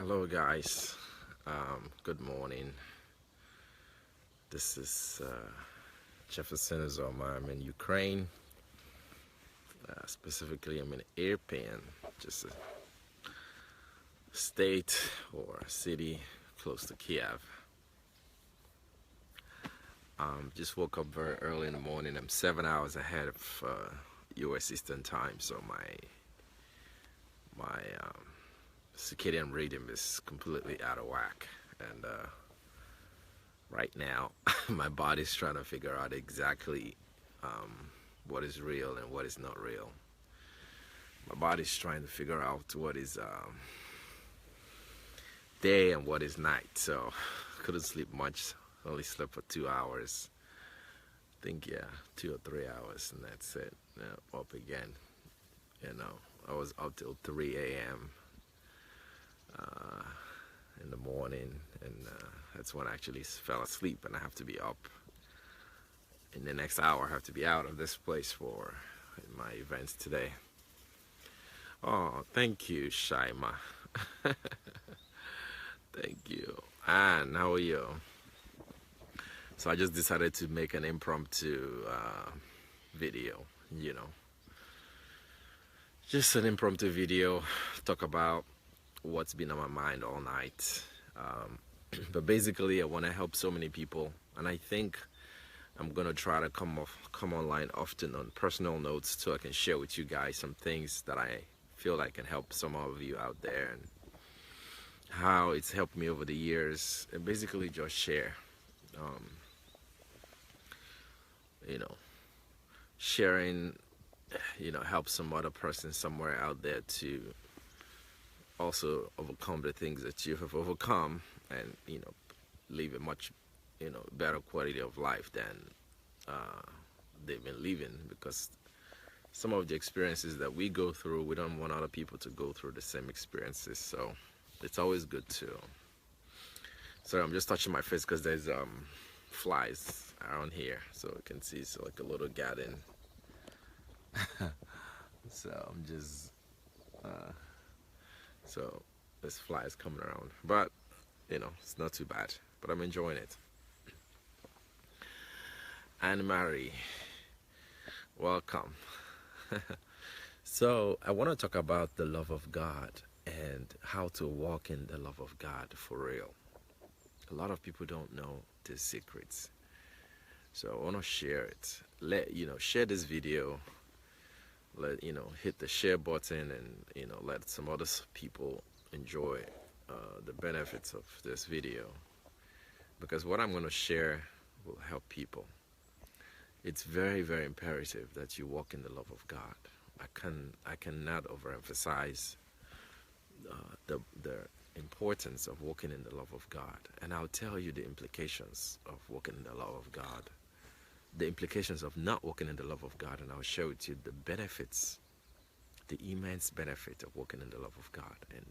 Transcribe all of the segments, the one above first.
Hello, guys. Good morning. This is Jefferson Uzoma. I'm in Ukraine. Specifically, I'm in Irpin, just a state or a city close to Kiev. Just woke up very early in the morning. I'm 7 hours ahead of U.S. Eastern Time, so my circadian rhythm is completely out of whack. And right now, my body's trying to figure out exactly what is real and what is not real. My body's trying to figure out what is day and what is night. So couldn't sleep much. Only slept for 2 hours. I think 2 or 3 hours, and that's it. Now, up again. I was up till 3 a.m. In the morning, and that's when I actually fell asleep, and I have to be up. In the next hour, I have to be out of this place for my events today. Oh, thank you, Shaima. Thank you. And how are you? So I just decided to make an impromptu video, just an impromptu video, talk about what's been on my mind all night. But basically, I want to help so many people, and I think I'm gonna try to come online often on personal notes so I can share with you guys some things that I feel like can help some of you out there, and how it's helped me over the years, and basically just share. Um, you know, Sharing, help some other person somewhere out there to also overcome the things that you have overcome, and live a much better quality of life than they've been living, because some of the experiences that we go through, we don't want other people to go through the same experiences. So it's always good to. Sorry, I'm just touching my face because there's flies around here, so you can see it's like a little garden. So I'm just so there's flies coming around, but it's not too bad. But I'm enjoying it. Anne Marie, welcome. So I want to talk about the love of God and how to walk in the love of God for real. A lot of people don't know the secrets, so I want to share it. Share this video. Hit the share button, and let some other people enjoy the benefits of this video, because what I'm going to share will help people. It's very, very imperative that you walk in the love of God. I cannot overemphasize the importance of walking in the love of God, and I'll tell you the implications of walking in the love of God, the implications of not walking in the love of God, and I'll share with you the benefits, the immense benefit of walking in the love of God, and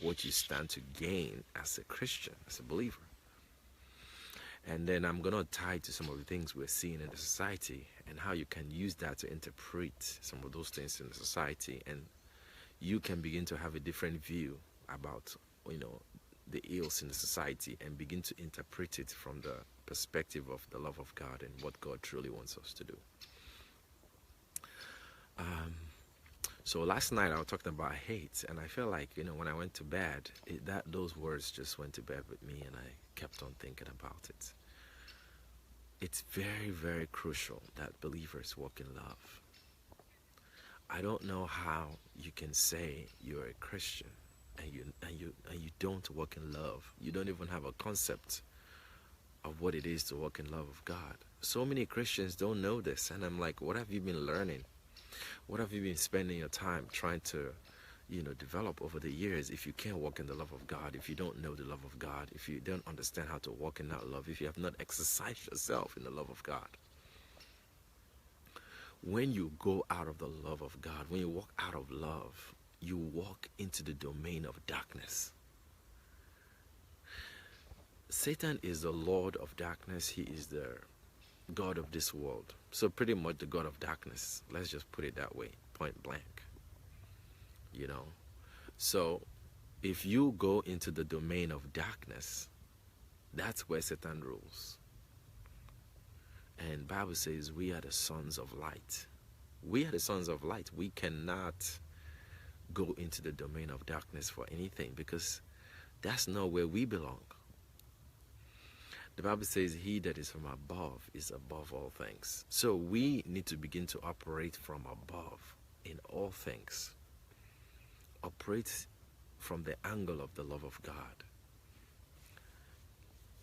what you stand to gain as a Christian, as a believer. And then I'm going to tie to some of the things we're seeing in the society, and how you can use that to interpret some of those things in the society, and you can begin to have a different view about the ills in the society, and begin to interpret it from the perspective of the love of God and what God truly wants us to do. So last night I was talking about hate, and I feel like when I went to bed, those words just went to bed with me, and I kept on thinking about it. It's very, very crucial that believers walk in love. I don't know how you can say you're a Christian and you don't walk in love. You don't even have a concept of what it is to walk in love of God. So many Christians don't know this, and I'm like, what have you been learning? What have you been spending your time trying to develop over the years, if you can't walk in the love of God, if you don't know the love of God, if you don't understand how to walk in that love, if you have not exercised yourself in the love of God? When you go out of the love of God, when you walk out of love, you walk into the domain of darkness. Satan is the Lord of darkness. He is the God of this world. So pretty much the God of darkness. Let's just put it that way, point blank. So If you go into the domain of darkness, that's where Satan rules. And Bible says we are the sons of light. We are the sons of light. We cannot go into the domain of darkness for anything, because that's not where we belong. The Bible says he that is from above is above all things. So we need to begin to operate from above in all things. Operate from the angle of the love of God.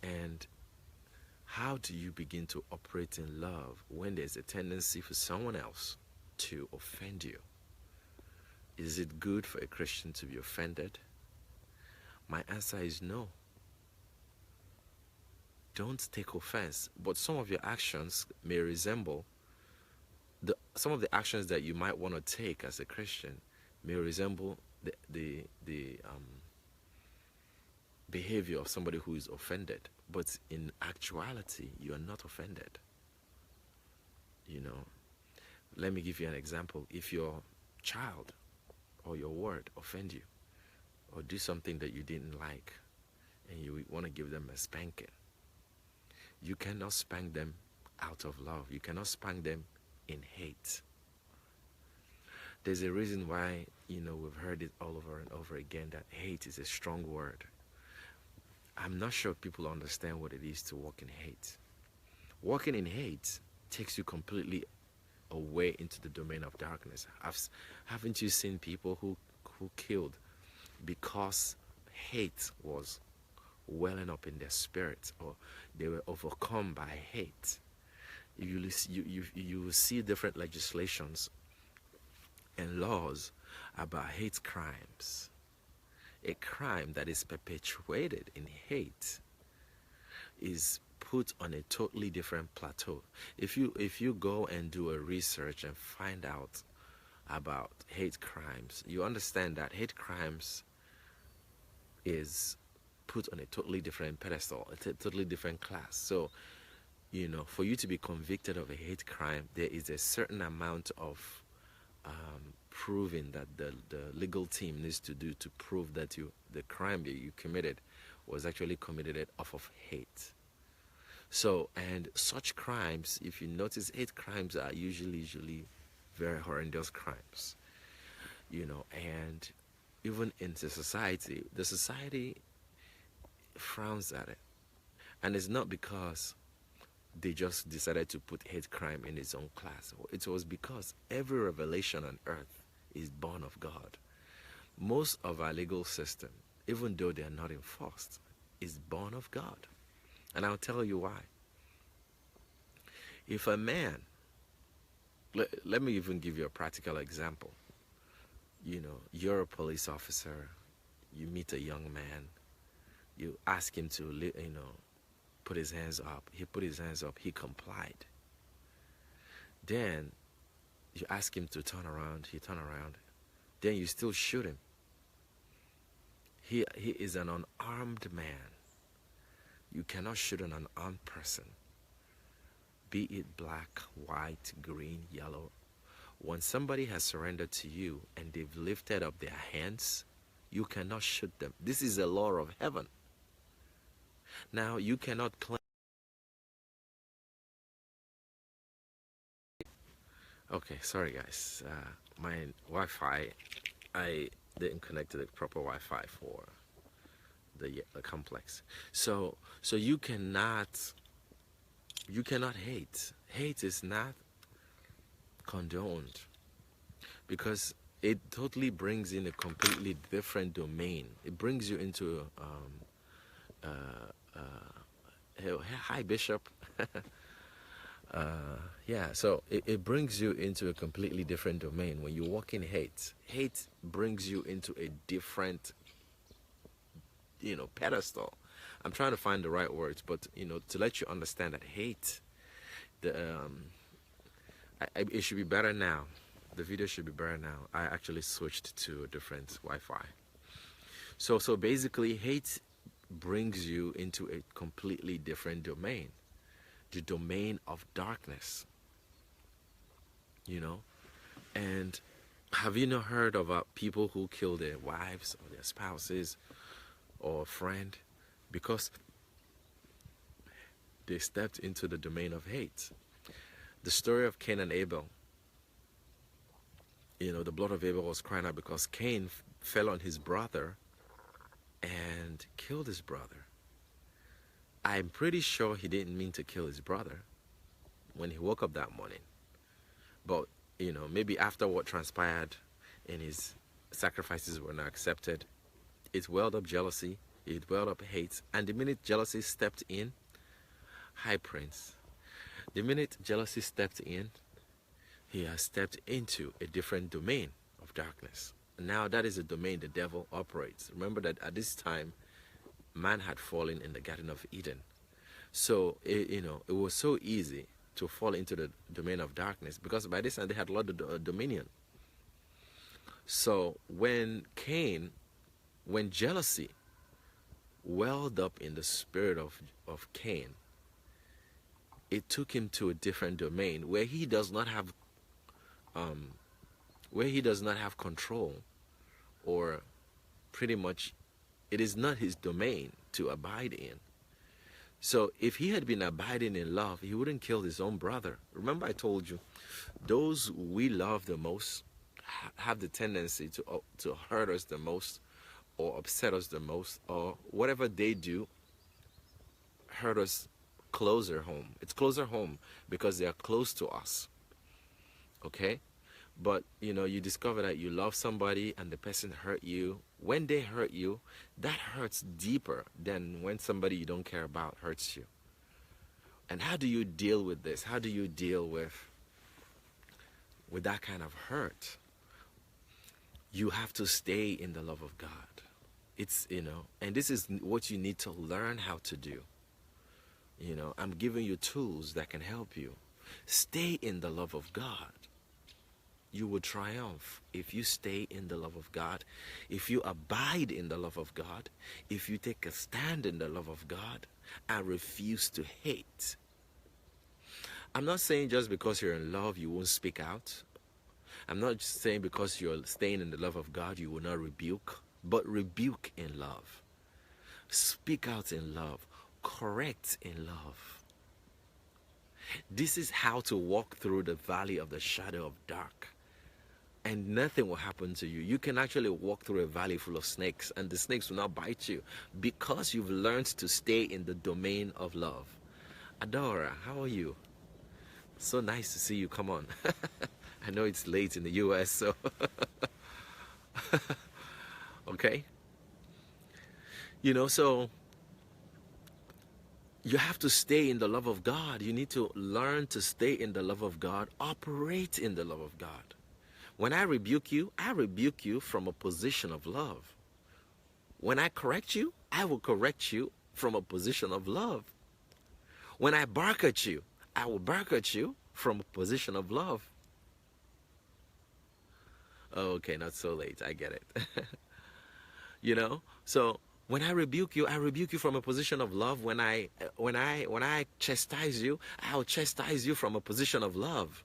And how do you begin to operate in love when there's a tendency for someone else to offend you? Is it good for a Christian to be offended? My answer is no. Don't take offense. But some of your actions may resemble some of the actions that you might want to take as a Christian may resemble the behavior of somebody who is offended. But in actuality, you are not offended. You know, let me give you an example. If your child or your word offend you, or do something that you didn't like, and you want to give them a spanking, you cannot spank them out of love. You cannot spank them in hate. There's a reason why, we've heard it all over and over again, that hate is a strong word. I'm not sure people understand what it is to walk in hate. Walking in hate takes you completely away into the domain of darkness. Haven't you seen people who killed because hate was welling up in their spirit, or they were overcome by hate? You will see different legislations and laws about hate crimes. A crime that is perpetuated in hate is put on a totally different plateau. If you go and do a research and find out about hate crimes, you understand that hate crimes is put on a totally different pedestal, a totally different class. So, for you to be convicted of a hate crime, there is a certain amount of proving that the legal team needs to do to prove that the crime that you committed was actually committed off of hate. So, and such crimes, if you notice, hate crimes are usually very horrendous crimes. And even in the society frowns at it. And it's not because they just decided to put hate crime in its own class. It was because every revelation on earth is born of God. Most of our legal system, even though they are not enforced, is born of God. And I'll tell you why. If a man, let me even give you a practical example. You're a police officer, you meet a young man, you ask him to, put his hands up. He put his hands up, he complied. Then you ask him to turn around, he turned around. Then you still shoot him. He is an unarmed man. You cannot shoot an unarmed person, be it black, white, green, yellow. When somebody has surrendered to you and they've lifted up their hands, you cannot shoot them. This is a law of heaven. Now, you cannot claim. Okay, sorry guys. My Wi-Fi, I didn't connect to the proper Wi-Fi for the complex. So you cannot hate. Hate is not condoned, because it totally brings in a completely different domain. It brings you into hi Bishop. So it brings you into a completely different domain. When you walk in hate brings you into a different pedestal. I'm trying to find the right words, but to let you understand that hate, it should be better now. The video should be better now. I actually switched to a different Wi-Fi. So basically, hate brings you into a completely different domain, the domain of darkness. And Have you not heard about people who kill their wives or their spouses or a friend because they stepped into the domain of hate? The story of Cain and Abel, the blood of Abel was crying out because Cain fell on his brother and killed his brother. I'm pretty sure he didn't mean to kill his brother when he woke up that morning. But, maybe after what transpired and his sacrifices were not accepted, it welled up jealousy, it welled up hate, and the minute jealousy stepped in, hi Prince, the minute jealousy stepped in, he has stepped into a different domain of darkness. Now that is a domain the devil operates. Remember that at this time, man had fallen in the Garden of Eden. So, it was so easy to fall into the domain of darkness because by this time they had a lot of dominion. So when jealousy welled up in the spirit of Cain, it took him to a different domain where he does not have control, or pretty much it is not his domain to abide in. So if he had been abiding in love, he wouldn't kill his own brother. Remember I told you, those we love the most have the tendency to hurt us the most or upset us the most, or whatever they do hurt us closer home. It's closer home because they are close to us. Okay? But, you discover that you love somebody and the person hurt you. When they hurt you, that hurts deeper than when somebody you don't care about hurts you. And how do you deal with this? How do you deal with that kind of hurt? You have to stay in the love of God. It's, and this is what you need to learn how to do. I'm giving you tools that can help you. Stay in the love of God. You will triumph if you stay in the love of God, if you abide in the love of God, if you take a stand in the love of God and refuse to hate. I'm not saying just because you're in love you won't speak out. I'm not just saying because you're staying in the love of God you will not rebuke, but rebuke in love. Speak out in love. Correct in love. This is how to walk through the valley of the shadow of dark. And nothing will happen to you. You can actually walk through a valley full of snakes and the snakes will not bite you because you've learned to stay in the domain of love. Adora, how are you? So nice to see you. Come on. I know it's late in the US, so okay. So you have to stay in the love of God. You need to learn to stay in the love of God, operate in the love of God. When I rebuke you from a position of love. When I correct you, I will correct you from a position of love. When I bark at you, I will bark at you from a position of love. Okay, not so late. I get it. So when I rebuke you from a position of love. When I chastise you, I'll chastise you from a position of love.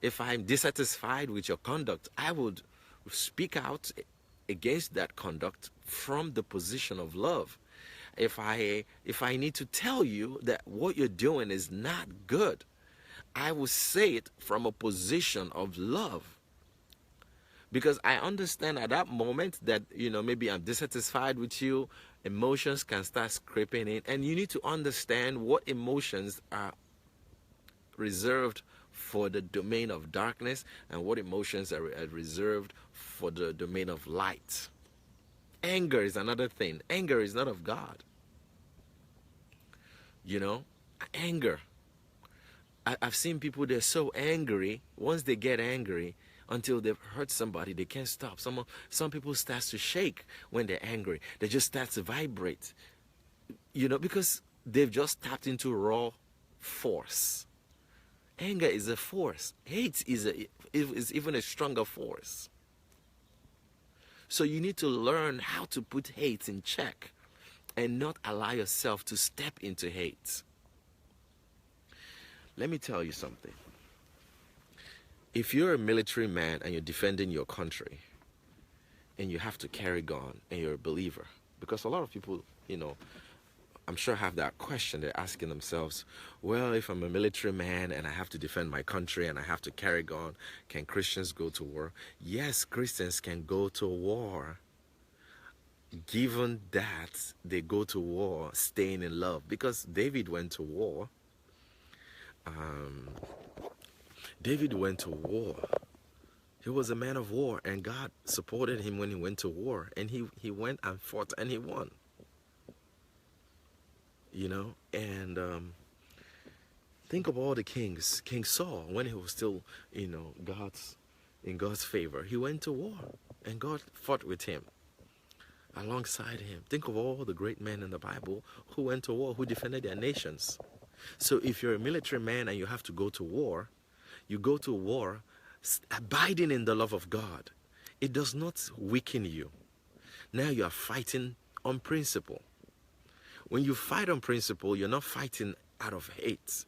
If I'm dissatisfied with your conduct, I would speak out against that conduct from the position of love. If I need to tell you that what you're doing is not good, I will say it from a position of love. Because I understand at that moment that, maybe I'm dissatisfied with you, emotions can start creeping in, and you need to understand what emotions are reserved for the domain of darkness and what emotions are reserved for the domain of light. Anger is another thing. Anger is not of God. Anger. I've seen people, they're so angry. Once they get angry, until they've hurt somebody, they can't stop. Some people start to shake when they're angry. They just start to vibrate. Because they've just tapped into raw force. Anger is a force. Hate is even a stronger force. So you need to learn how to put hate in check and not allow yourself to step into hate. Let me tell you something. If you're a military man and you're defending your country and you have to carry gun and you're a believer, because a lot of people, I'm sure have that question. They're asking themselves, well, if I'm a military man and I have to defend my country and I have to carry gun, can Christians go to war? Yes, Christians can go to war, given that they go to war staying in love. Because David went to war. David went to war. He was a man of war, and God supported him when he went to war. And he went and fought and he won. And think of all the kings. King Saul, when he was still, in God's favor, he went to war, and God fought with him, alongside him. Think of all the great men in the Bible who went to war, who defended their nations. So if you're a military man and you have to go to war, you go to war abiding in the love of God. It does not weaken you. Now you are fighting on principle. When you fight on principle, you're not fighting out of hate.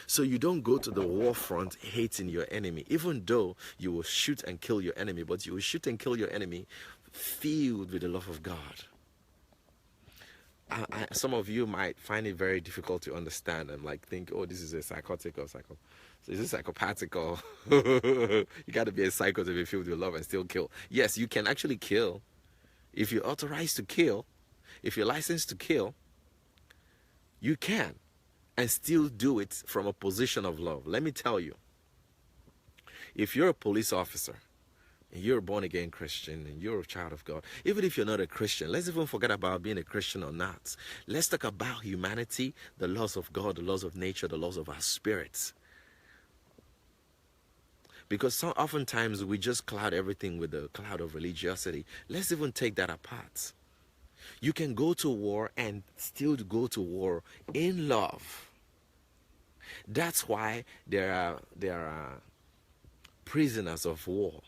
So you don't go to the war front hating your enemy, even though you will shoot and kill your enemy, but you will shoot and kill your enemy filled with the love of God. Some of you might find it very difficult to understand and think, oh, this is a psychotic or psycho. So is this psychopathic or you got to be a psycho to be filled with love and still kill? Yes, you can actually kill. If you're authorized to kill, if you're licensed to kill, you can, and still do it from a position of love. Let me tell you, if you're a police officer and you're a born-again Christian and you're a child of God, even if you're not a Christian, let's even forget about being a Christian or not. Let's talk about humanity, the laws of God, the laws of nature, the laws of our spirits. Because oftentimes we just cloud everything with the cloud of religiosity. Let's even take that apart. You can go to war and still go to war in love. That's why there are prisoners of war.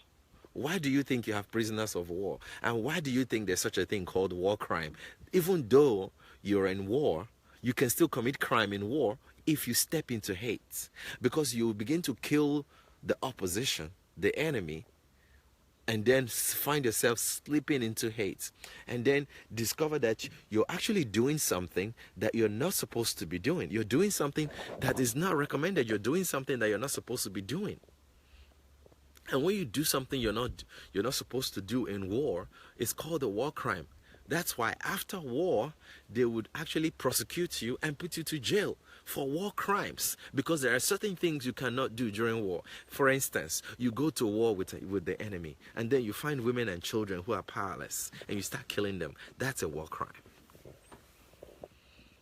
Why do you think you have prisoners of war? And why do you think there's such a thing called war crime? Even though you're in war, you can still commit crime in war if you step into hate. Because you begin to kill the opposition, the enemy, and then find yourself slipping into hate, and then discover that you're actually doing something that you're not supposed to be doing. You're doing something that is not recommended. You're doing something that you're not supposed to be doing. And when you do something you're not supposed to do in war, it's called a war crime. That's why after war, they would actually prosecute you and put you to jail for war crimes, because there are certain things you cannot do during war. For instance, you go to war with the enemy, and then you find women and children who are powerless, and you start killing them. That's a war crime.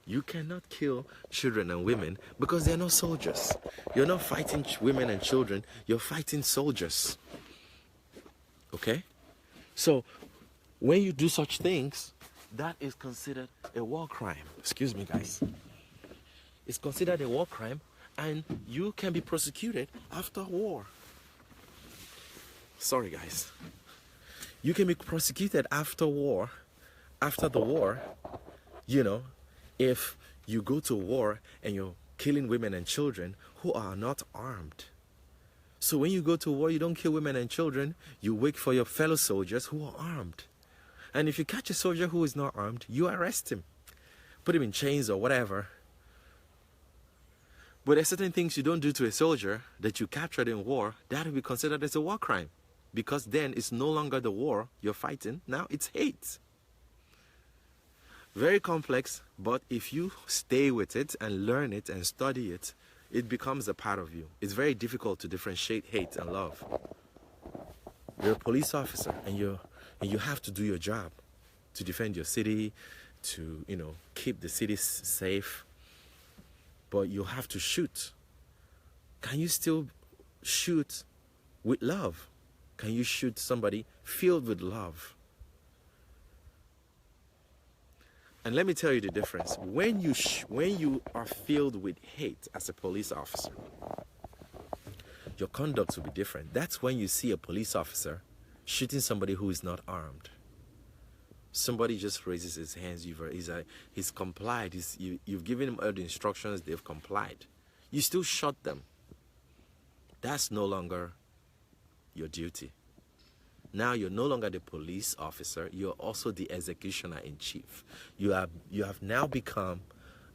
You cannot kill children and women because they're not soldiers. You're not fighting women and children, you're fighting soldiers. Okay? So, when you do such things, that is considered a war crime. Excuse me, guys. It's considered a war crime, and you can be prosecuted after war. Sorry, guys. You can be prosecuted after war, after the war, if you go to war and you're killing women and children who are not armed. So when you go to war, you don't kill women and children, you wait for your fellow soldiers who are armed. And if you catch a soldier who is not armed, you arrest him, put him in chains or whatever. But there are certain things you don't do to a soldier that you captured in war that will be considered as a war crime, because then it's no longer the war you're fighting, now it's hate. Very complex, but if you stay with it and learn it and study it, it becomes a part of you. It's very difficult to differentiate hate and love. You're a police officer, and you have to do your job to defend your city, to keep the city safe. But you have to shoot. Can you still shoot with love? Can you shoot somebody filled with love? And let me tell you the difference. When you are filled with hate as a police officer, your conduct will be different. That's when you see a police officer shooting somebody who is not armed. Somebody just raises his hands, he's complied, you've given him all the instructions, they've complied. You still shot them. That's no longer your duty. Now you're no longer the police officer, you're also the executioner in chief. You have now become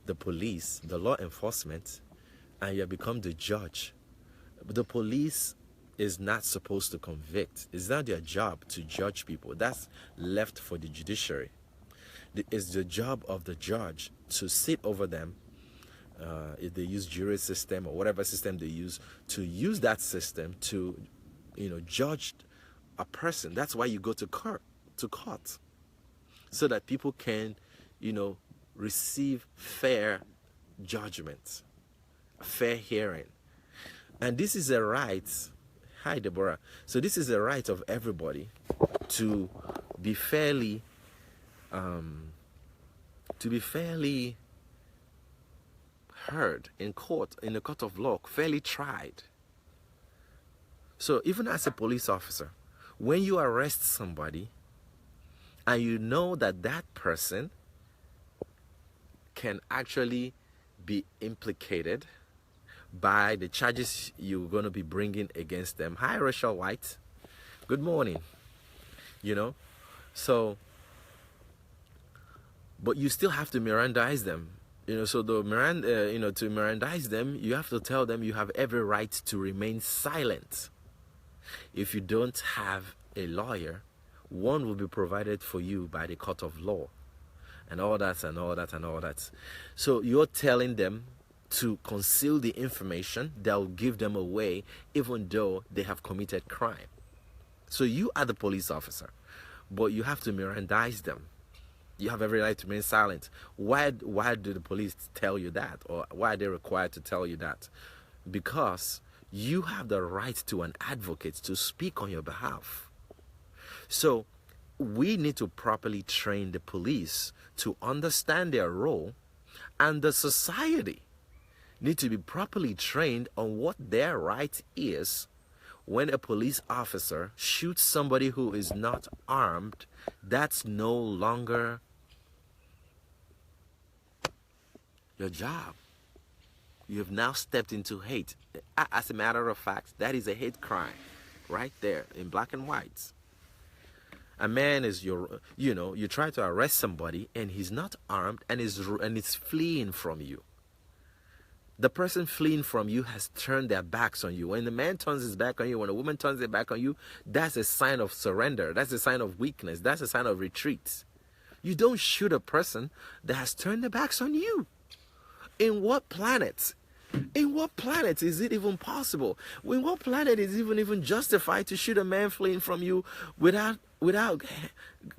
the police, the law enforcement, and you have become the judge. The police is not supposed to convict. It's not their job to judge people. That's left for the judiciary. It's the job of the judge to sit over them, if they use jury system or whatever system they use, to use that system to, judge a person. That's why you go to court, so that people can, receive fair judgment, fair hearing. And this is a right. Hi, Deborah. So this is a right of everybody to be fairly, heard in court, in the court of law, fairly tried. So even as a police officer, when you arrest somebody and you know that that person can actually be implicated by the charges you're going to be bringing against them. Hi, Rachel White. Good morning. So, but you still have to Mirandize them. So to Mirandize them, you have to tell them you have every right to remain silent. If you don't have a lawyer, one will be provided for you by the court of law, and all that and all that and all that. So you're telling them to conceal the information that will give them away, even though they have committed crime. So you are the police officer, but you have to Mirandize them. You have every right to remain silent. Why do the police tell you that? Or why are they required to tell you that? Because you have the right to an advocate to speak on your behalf. So we need to properly train the police to understand their role, and the society need to be properly trained on what their right is. When a police officer shoots somebody who is not armed, that's no longer your job. You have now stepped into hate. As a matter of fact, that is a hate crime right there in black and white. A man is you try to arrest somebody and he's not armed and is fleeing from you. The person fleeing from you has turned their backs on you. When the man turns his back on you, when a woman turns their back on you, that's a sign of surrender. That's a sign of weakness. That's a sign of retreat. You don't shoot a person that has turned their backs on you. In what planet? In what planet is it even possible? In what planet is it even justified to shoot a man fleeing from you without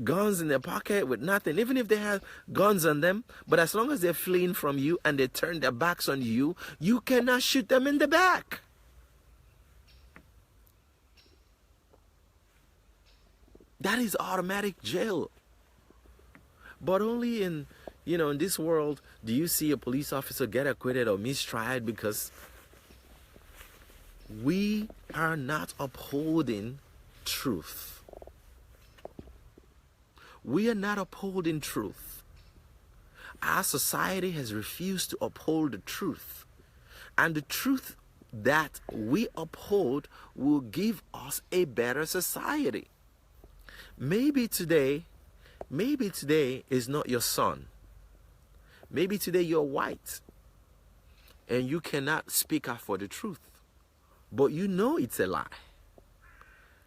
guns in their pocket, with nothing? Even if they have guns on them, but as long as they're fleeing from you and they turn their backs on you, you cannot shoot them in the back. That is automatic jail. But only in this world do you see a police officer get acquitted or mistried, because we are not upholding truth. We are not upholding truth. Our society has refused to uphold the truth. And the truth that we uphold will give us a better society. Maybe today is not your son. Maybe today you're white and you cannot speak up for the truth, but you know it's a lie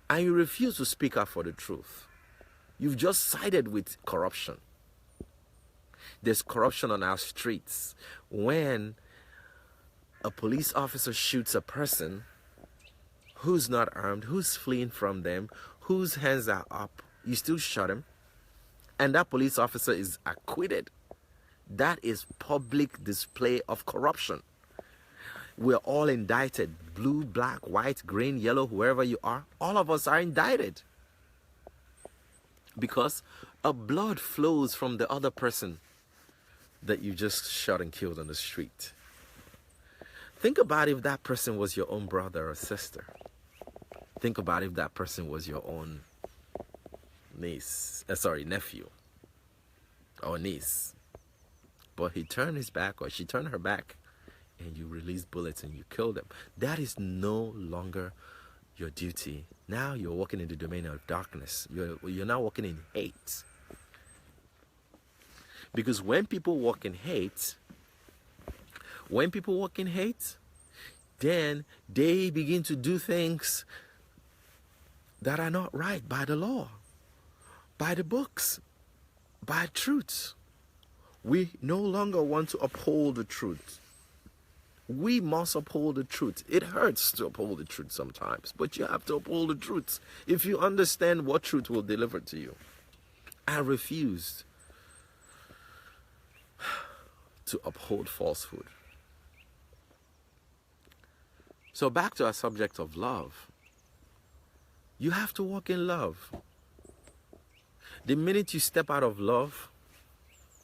and you refuse to speak up for the truth. You've just sided with corruption. There's corruption on our streets. When a police officer shoots a person who's not armed, who's fleeing from them, whose hands are up, you still shot him, and that police officer is acquitted. That is public display of corruption. We're all indicted. Blue, black, white, green, yellow, whoever you are, all of us are indicted. Because a blood flows from the other person that you just shot and killed on the street. Think about if that person was your own brother or sister. Think about if that person was your own nephew or niece. But he turned his back, or she turned her back, and you released bullets and you killed them. That is no longer your duty. Now you're walking in the domain of darkness. You're now walking in hate. Because when people walk in hate, then they begin to do things that are not right by the law, by the books, by truth. We no longer want to uphold the truth. We must uphold the truth. It hurts to uphold the truth sometimes, but you have to uphold the truth if you understand what truth will deliver to you. I refused to uphold falsehood. So back to our subject of love. You have to walk in love. The minute you step out of love,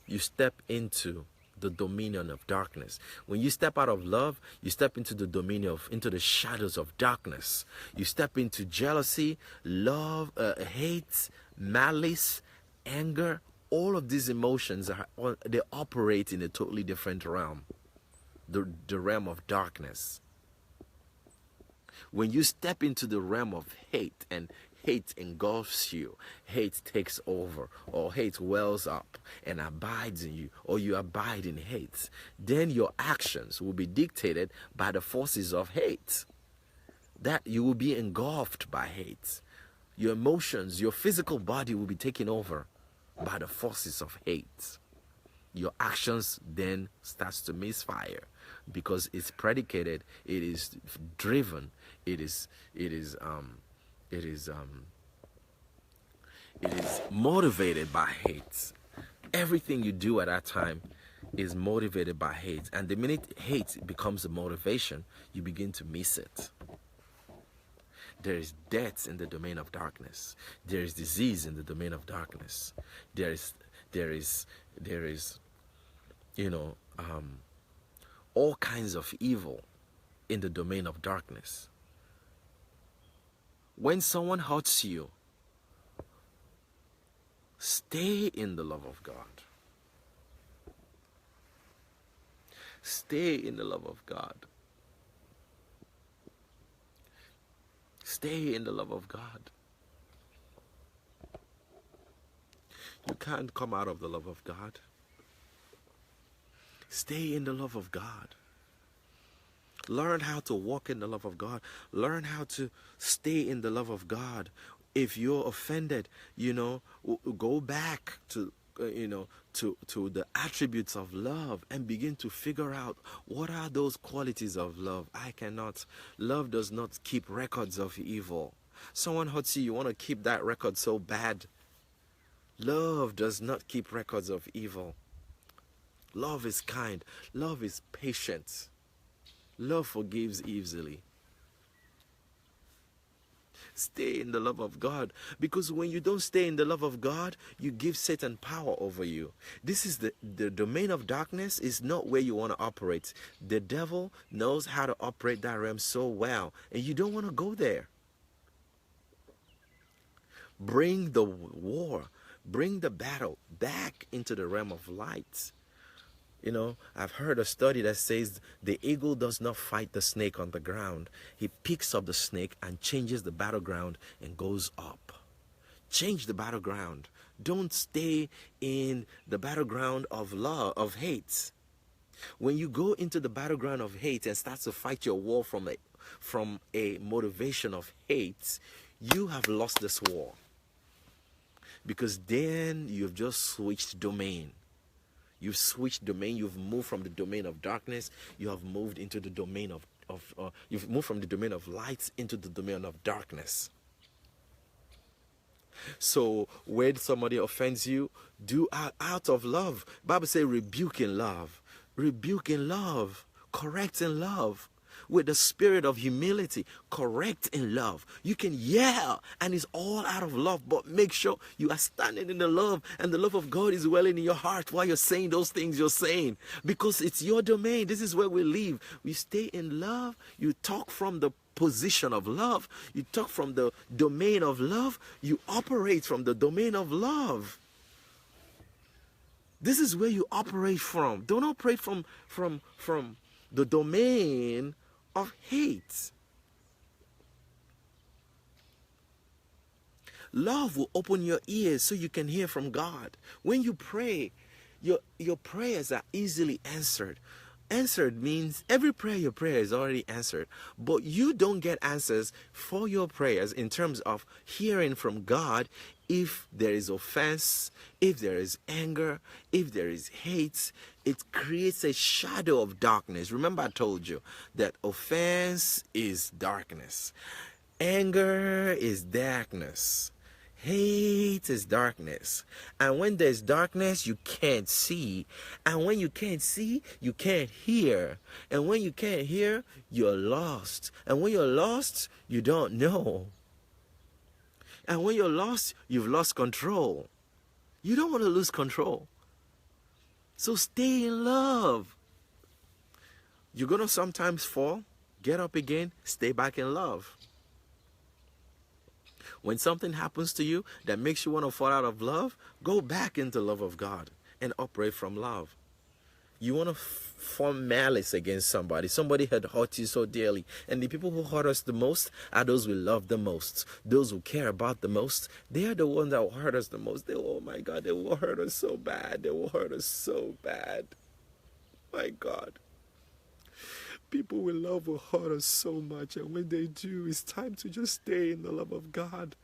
you step into the dominion of darkness. When you step out of love, you step into the dominion of, into the shadows of darkness. You step into jealousy, love, hate, malice, anger. All of these emotions they operate in a totally different realm, the realm of darkness. When you step into the realm of hate, and hate engulfs you, hate takes over, or hate wells up and abides in you, or you abide in hate, then your actions will be dictated by the forces of hate. That you will be engulfed by hate. Your emotions, your physical body will be taken over by the forces of hate. Your actions then starts to misfire because it's predicated, it is driven, it is motivated by hate. Everything you do at that time is motivated by hate. And the minute hate becomes a motivation, you begin to miss it. There is death in the domain of darkness. There is disease in the domain of darkness. There is all kinds of evil in the domain of darkness. When someone hurts you, stay in the love of God. Stay in the love of God. Stay in the love of God. You can't come out of the love of God. Stay in the love of God. Learn how to walk in the love of God. Learn how to stay in the love of God. If you're offended, go back to the attributes of love and begin to figure out what are those qualities of love. Love does not keep records of evil. Someone hurts you, you want to keep that record so bad. Love does not keep records of evil. Love is kind. Love is patient. Love forgives easily. Stay in the love of God, because when you don't stay in the love of God, you give Satan power over you. This is the domain of darkness is not where you want to operate. The devil knows how to operate that realm so well, and you don't want to go there. Bring the war, bring the battle back into the realm of light. I've heard a study that says the eagle does not fight the snake on the ground. He picks up the snake and changes the battleground and goes up. Change the battleground. Don't stay in the battleground of love, of hate. When you go into the battleground of hate and start to fight your war from a motivation of hate, you have lost this war. Because then you've just switched domain. You've switched domain. You've moved from the domain of darkness. You have moved into the domain you've moved from the domain of light into the domain of darkness. So when somebody offends you, do out of love. Bible says rebuke in love. Rebuke in love. Correct in love. With the spirit of humility, correct in love. You can yell and it's all out of love, but make sure you are standing in the love and the love of God is welling in your heart while you're saying those things you're saying, because it's your domain. This is where we live. We stay in love. You talk from the position of love. You talk from the domain of love. You operate from the domain of love. This is where you operate from. Don't operate from the domain of hate. Love will open your ears so you can hear from God. When you pray, your prayers are easily answered. Answered means every prayer you pray is already answered, but you don't get answers for your prayers in terms of hearing from God if there is offense, if there is anger, if there is hate. It creates a shadow of darkness. Remember, I told you that offense is darkness, anger is darkness, hate is darkness. And when there's darkness, you can't see. And when you can't see, you can't hear. And when you can't hear, you're lost. And when you're lost, you don't know. And when you're lost, you've lost control. You don't want to lose control. So stay in love. You're going to sometimes fall, get up again, stay back in love. When something happens to you that makes you want to fall out of love, go back into love of God and operate from love. You want to form malice against somebody. Somebody had hurt you so dearly. And the people who hurt us the most are those we love the most. Those who care about the most. They are the ones that will hurt us the most. Oh my God, they will hurt us so bad. They will hurt us so bad. My God. People we love will hurt us so much, and when they do, it's time to just stay in the love of God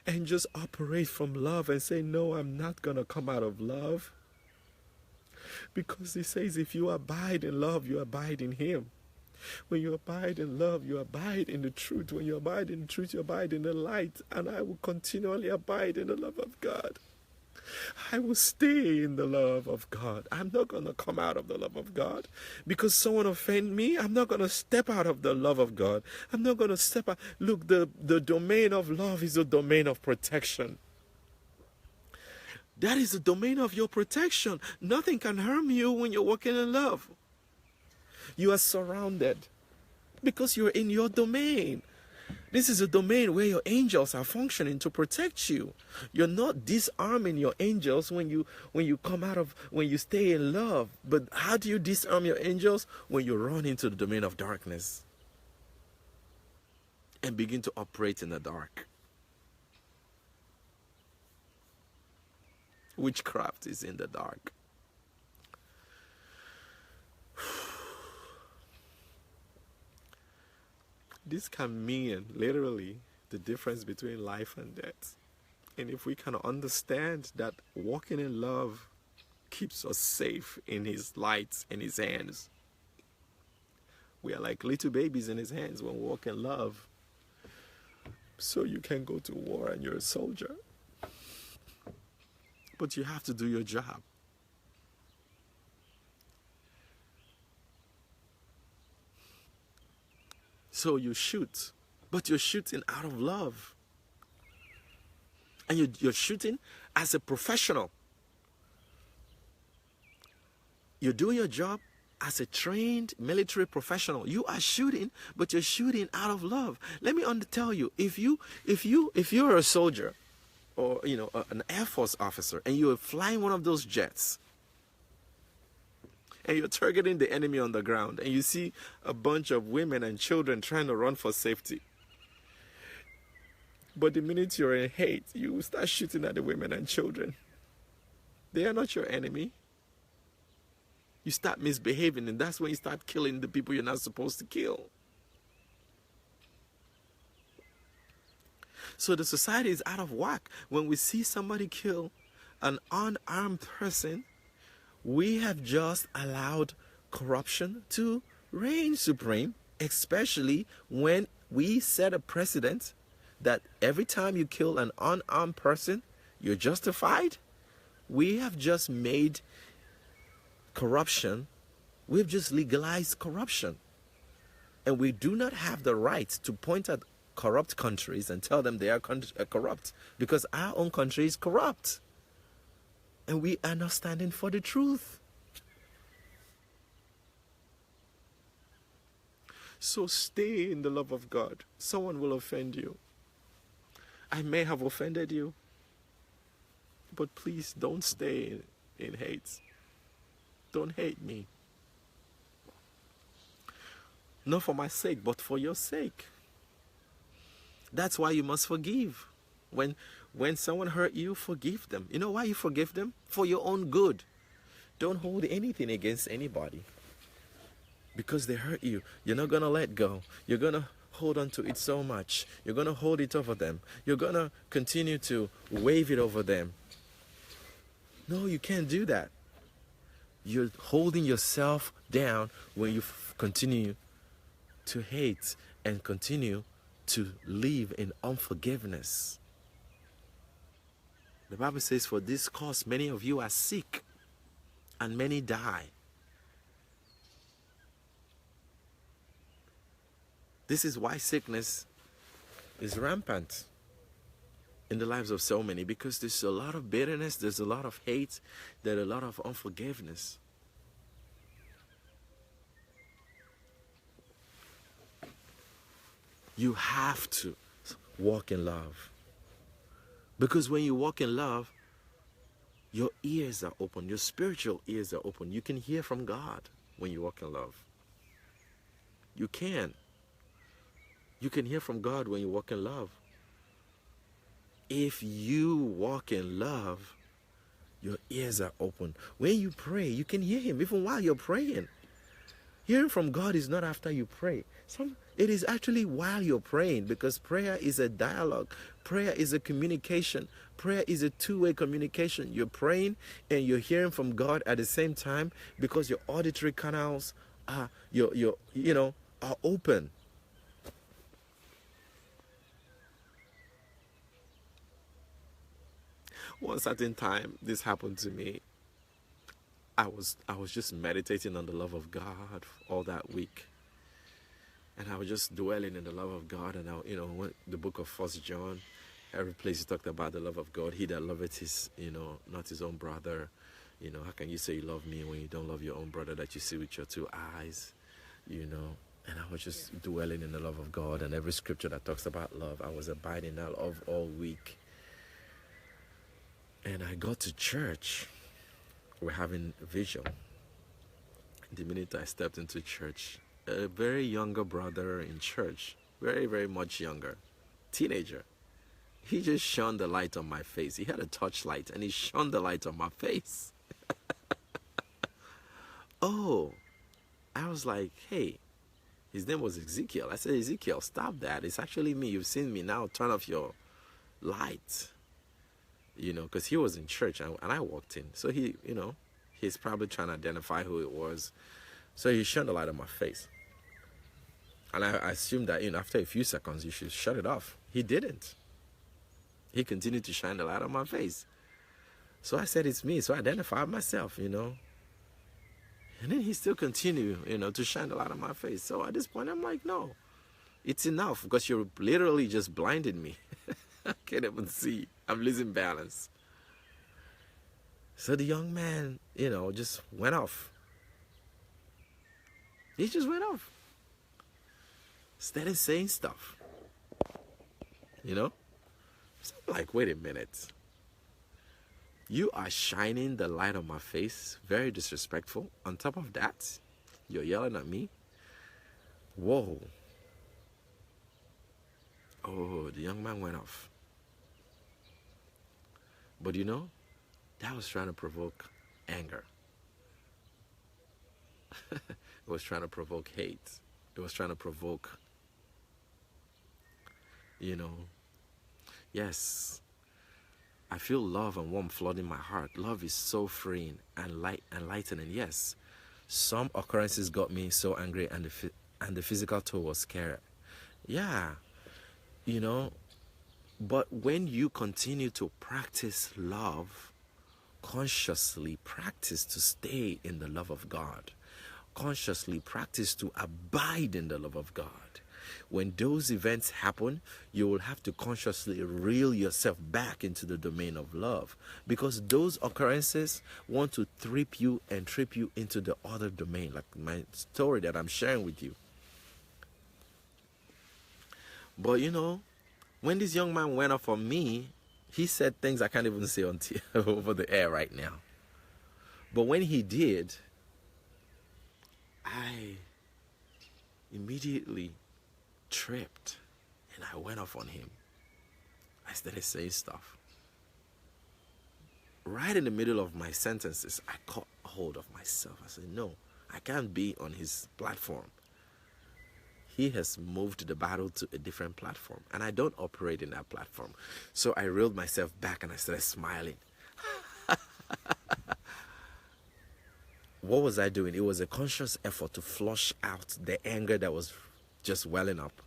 and just operate from love and say, no, I'm not going to come out of love. Because he says, if you abide in love, you abide in him. When you abide in love, you abide in the truth. When you abide in the truth, you abide in the light. And I will continually abide in the love of God. I will stay in the love of God. I'm not going to come out of the love of God. Because someone offend me, I'm not going to step out of the love of God. I'm not going to step out. Look, the domain of love is the domain of protection. That is the domain of your protection. Nothing can harm you when you're walking in love. You are surrounded because you're in your domain. This is a domain where your angels are functioning to protect you. You're not disarming your angels when you stay in love. But how do you disarm your angels? When you run into the domain of darkness and begin to operate in the dark. Witchcraft is in the dark. This can mean literally the difference between life and death. And if we can understand that walking in love keeps us safe in his light, in his hands. We are like little babies in his hands when we walk in love. So you can go to war and you're a soldier. But you have to do your job. So you shoot, but you're shooting out of love. And you're shooting as a professional. You're doing your job as a trained military professional. You are shooting, but you're shooting out of love. Let me tell you, if you're a soldier, or an Air Force officer, and you're flying one of those jets, and you're targeting the enemy on the ground, and you see a bunch of women and children trying to run for safety. But the minute you're in hate, you start shooting at the women and children. They are not your enemy. You start misbehaving, and that's when you start killing the people you're not supposed to kill. So the society is out of whack. When we see somebody kill an unarmed person, we have just allowed corruption to reign supreme, especially when we set a precedent that every time you kill an unarmed person, you're justified. We have just made corruption, we've just legalized corruption. And we do not have the right to point at corrupt countries and tell them they are corrupt, because our own country is corrupt. And we are not standing for the truth. So stay in the love of God. Someone will offend you. I may have offended you, but please don't stay in hate. Don't hate me. Not for my sake, but for your sake. That's why you must forgive. When When someone hurt you, forgive them. You know why you forgive them? For your own good. Don't hold anything against anybody. Because they hurt you, you're not going to let go. You're going to hold on to it so much. You're going to hold it over them. You're going to continue to wave it over them. No, you can't do that. You're holding yourself down when you continue to hate and continue to live in unforgiveness. The Bible says, for this cause many of you are sick and many die. This is why sickness is rampant in the lives of so many, because there's a lot of bitterness, there's a lot of hate, there's a lot of unforgiveness. You have to walk in love. Because when you walk in love, your ears are open, your spiritual ears are open. You can hear from God when you walk in love. You can. You can hear from God when you walk in love. If you walk in love, your ears are open. When you pray, you can hear Him even while you're praying. Hearing from God is not after you pray. It is actually while you're praying, because prayer is a dialogue. Prayer is a communication. Prayer is a two-way communication. You're praying and you're hearing from God at the same time, because your auditory canals are are open. One certain time, this happened to me. I was just meditating on the love of God all that week, and I was just dwelling in the love of God. And went the book of 1 John, every place he talked about the love of God. He that loveth his, not his own brother. How can you say you love me when you don't love your own brother that you see with your two eyes? And I was just dwelling in the love of God, and every scripture that talks about love, I was abiding that love all week. And I got to church. We're having a vigil. The minute I stepped into church, a very younger brother in church, very, very much younger, teenager, he just shone the light on my face. He had a torchlight and he shone the light on my face. Oh, I was like, hey, his name was Ezekiel. I said, Ezekiel, stop that. It's actually me. You've seen me now. Turn off your light. Because he was in church and I walked in. So he's probably trying to identify who it was. So he shone the light on my face. And I assumed that, after a few seconds, you should shut it off. He didn't. He continued to shine the light on my face. So I said, it's me. So I identified myself, And then he still continued, to shine the light on my face. So at this point, I'm like, no, it's enough, because you literally just blinded me. I can't even see. I'm losing balance. So the young man, just went off. He just went off. Started saying stuff. So I'm like, wait a minute. You are shining the light on my face. Very disrespectful. On top of that, you're yelling at me. Whoa. Oh, the young man went off. But that was trying to provoke anger. It was trying to provoke hate. It was trying to provoke, yes, I feel love and warmth flooding my heart. Love is so freeing and enlightening. Yes, some occurrences got me so angry, and the physical toll was scary. Yeah, but when you continue to practice love, consciously practice to stay in the love of God, consciously practice to abide in the love of God. When those events happen, you will have to consciously reel yourself back into the domain of love, because those occurrences want to trip you into the other domain, like my story that I'm sharing with you. But when this young man went off on me, he said things I can't even say over the air right now. But when he did, I immediately tripped and I went off on him. I started saying stuff. right in the middle of my sentences, I caught hold of myself. I said, no, I can't be on his platform. He has moved the battle to a different platform, and I don't operate in that platform. So I reeled myself back and I started smiling. What was I doing? It was a conscious effort to flush out the anger that was just welling up.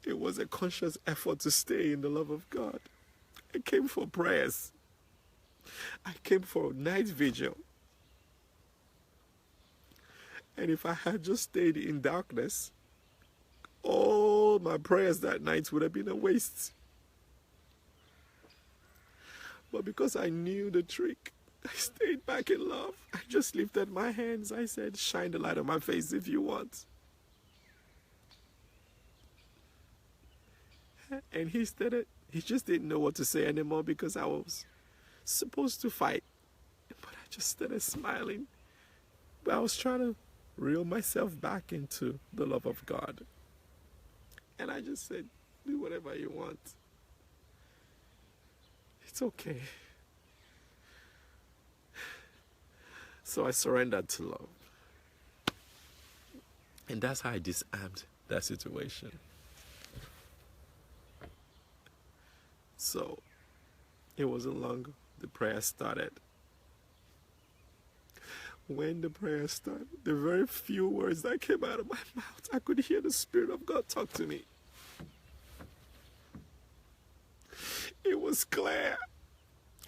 It was a conscious effort to stay in the love of God. I came for prayers. I came for night vigil. And if I had just stayed in darkness, all my prayers that night would have been a waste. But because I knew the trick, I stayed back in love. I just lifted my hands. I said, shine the light on my face if you want. And he started, he just didn't know what to say anymore because I was supposed to fight. But I just started smiling. But I was trying to reel myself back into the love of God. And I just said, do whatever you want. It's okay. So I surrendered to love. And that's how I disarmed that situation. So it wasn't long. The prayer started. When the prayer started, the very few words that came out of my mouth, I could hear the Spirit of God talk to me. It was clear.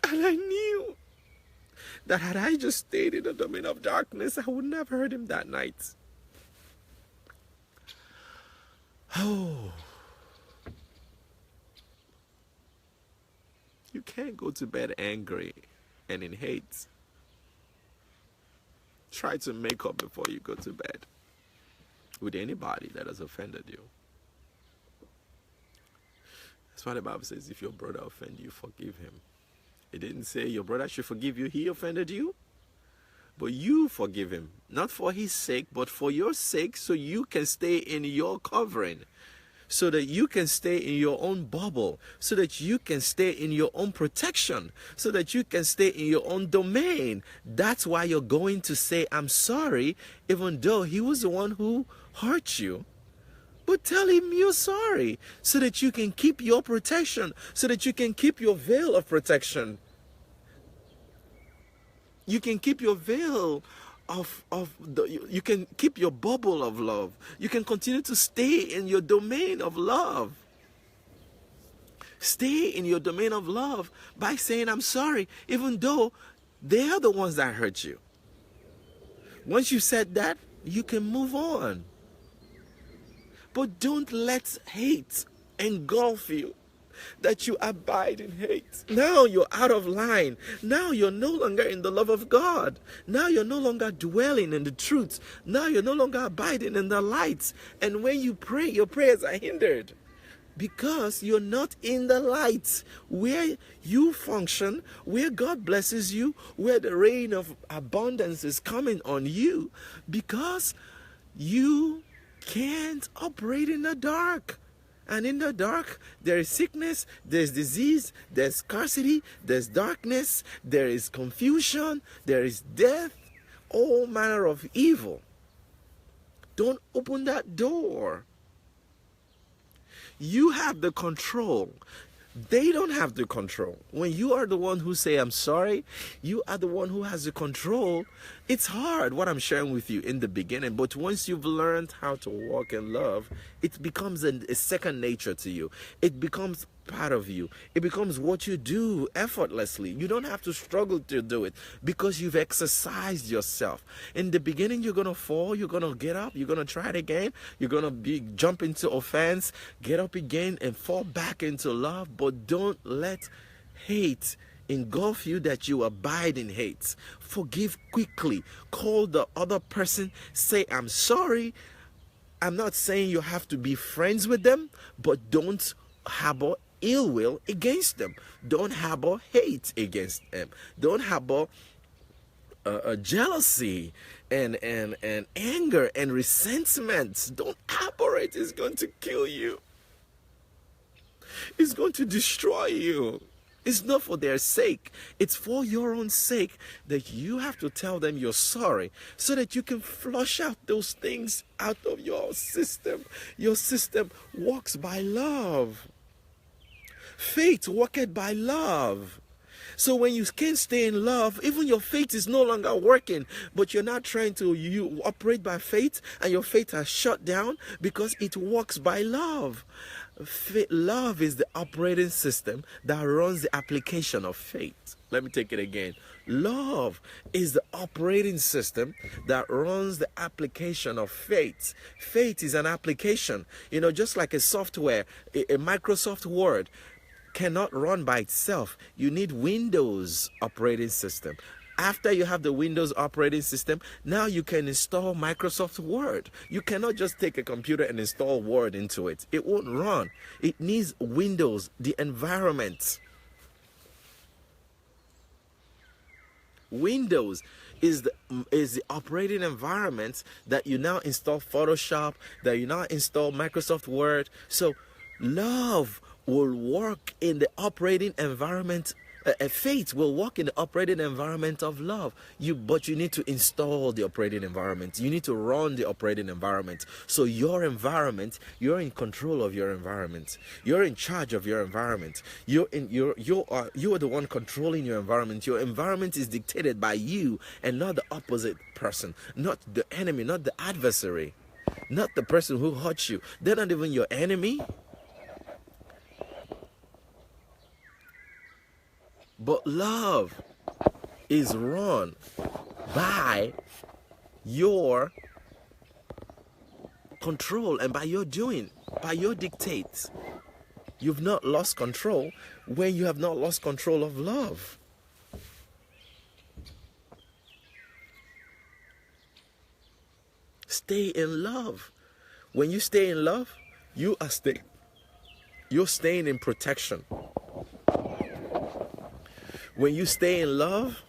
And I knew that had I just stayed in the domain of darkness, I would never heard him that night. Oh. You can't go to bed angry and in hate. Try to make up before you go to bed with anybody that has offended you. That's why the Bible says, if your brother offend you, forgive him. It didn't say your brother should forgive you, he offended you. But you forgive him, not for his sake, but for your sake, so you can stay in your covering, so that you can stay in your own bubble, so that you can stay in your own protection, so that you can stay in your own domain. That's why you're going to say, I'm sorry, even though he was the one who hurt you. But tell him you're sorry, so that you can keep your protection, so that you can keep your veil of protection. You can keep your veil you can keep your bubble of love. You can continue to stay in your domain of love. Stay in your domain of love by saying, I'm sorry, even though they are the ones that hurt you. Once you said that, you can move on. But don't let hate engulf you, that you abide in hate. Now you're out of line. Now you're no longer in the love of God. Now you're no longer dwelling in the truth. Now you're no longer abiding in the light. And when you pray, your prayers are hindered because you're not in the light where you function, where God blesses you, where the rain of abundance is coming on you, because you can't operate in the dark. And in the dark, there is sickness, there's disease, there's scarcity, there's darkness, there is confusion, there is death, all manner of evil. Don't open that door. You have the control. They don't have the control. When you are the one who say, I'm sorry, you are the one who has the control. It's hard what I'm sharing with you in the beginning, but once you've learned how to walk in love, it becomes a second nature to you. It becomes part of you. It becomes what you do effortlessly. You don't have to struggle to do it because you've exercised yourself. In the beginning, you're going to fall, you're going to get up, you're going to try it again, you're going to jump into offense, get up again and fall back into love, but don't let hate engulf you that you abide in hate. Forgive quickly. Call the other person, say, I'm sorry. I'm not saying you have to be friends with them, but don't harbor ill will against them. Don't harbor hate against them. Don't harbor jealousy and anger and resentment. Don't harbor it. It's going to kill you. It's going to destroy you. It's not for their sake. It's for your own sake that you have to tell them you're sorry so that you can flush out those things out of your system. Your system works by love. Faith worketh by love. So when you can't stay in love, even your faith is no longer working, but you're not trying to you operate by faith, and your faith has shut down because it works by love. Love is the operating system that runs the application of faith. Let me take it again. Love is the operating system that runs the application of faith. Faith is an application. Just like a software, a Microsoft Word cannot run by itself. You need Windows operating system. After you have the Windows operating system, now you can install Microsoft Word. You cannot just take a computer and install Word into it. It won't run. It needs Windows, the environment. Windows is the operating environment that you now install Photoshop, that you now install Microsoft Word. So love will work in the operating environment. Faith will work in the operating environment of love. But you need to install the operating environment. You need to run the operating environment. So your environment, you're in control of your environment. You're in charge of your environment. You are the one controlling your environment. Your environment is dictated by you and not the opposite person, not the enemy, not the adversary, not the person who hurts you. They're not even your enemy. But love is run by your control and by your doing, by your dictates. You've not lost control when you have not lost control of love. Stay in love. When you stay in love, you're staying in protection. When you stay in love,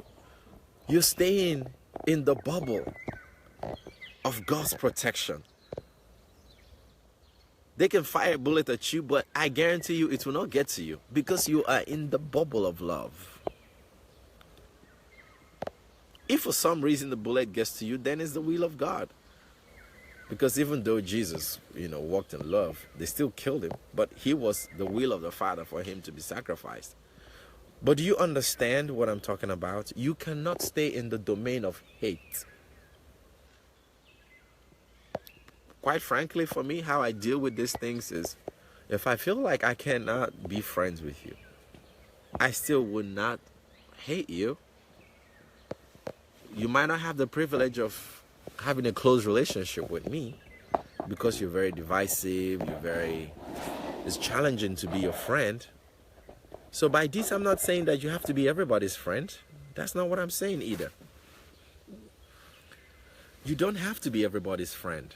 you're staying in the bubble of God's protection. They can fire a bullet at you, but I guarantee you it will not get to you because you are in the bubble of love. If for some reason the bullet gets to you, then it's the will of God. Because even though Jesus, walked in love, they still killed him, but he was the will of the Father for him to be sacrificed. But do you understand what I'm talking about? You cannot stay in the domain of hate. Quite frankly, for me, how I deal with these things is, if I feel like I cannot be friends with you, I still would not hate you. You might not have the privilege of having a close relationship with me because you're very divisive, it's challenging to be your friend. So by this, I'm not saying that you have to be everybody's friend. That's not what I'm saying either. You don't have to be everybody's friend.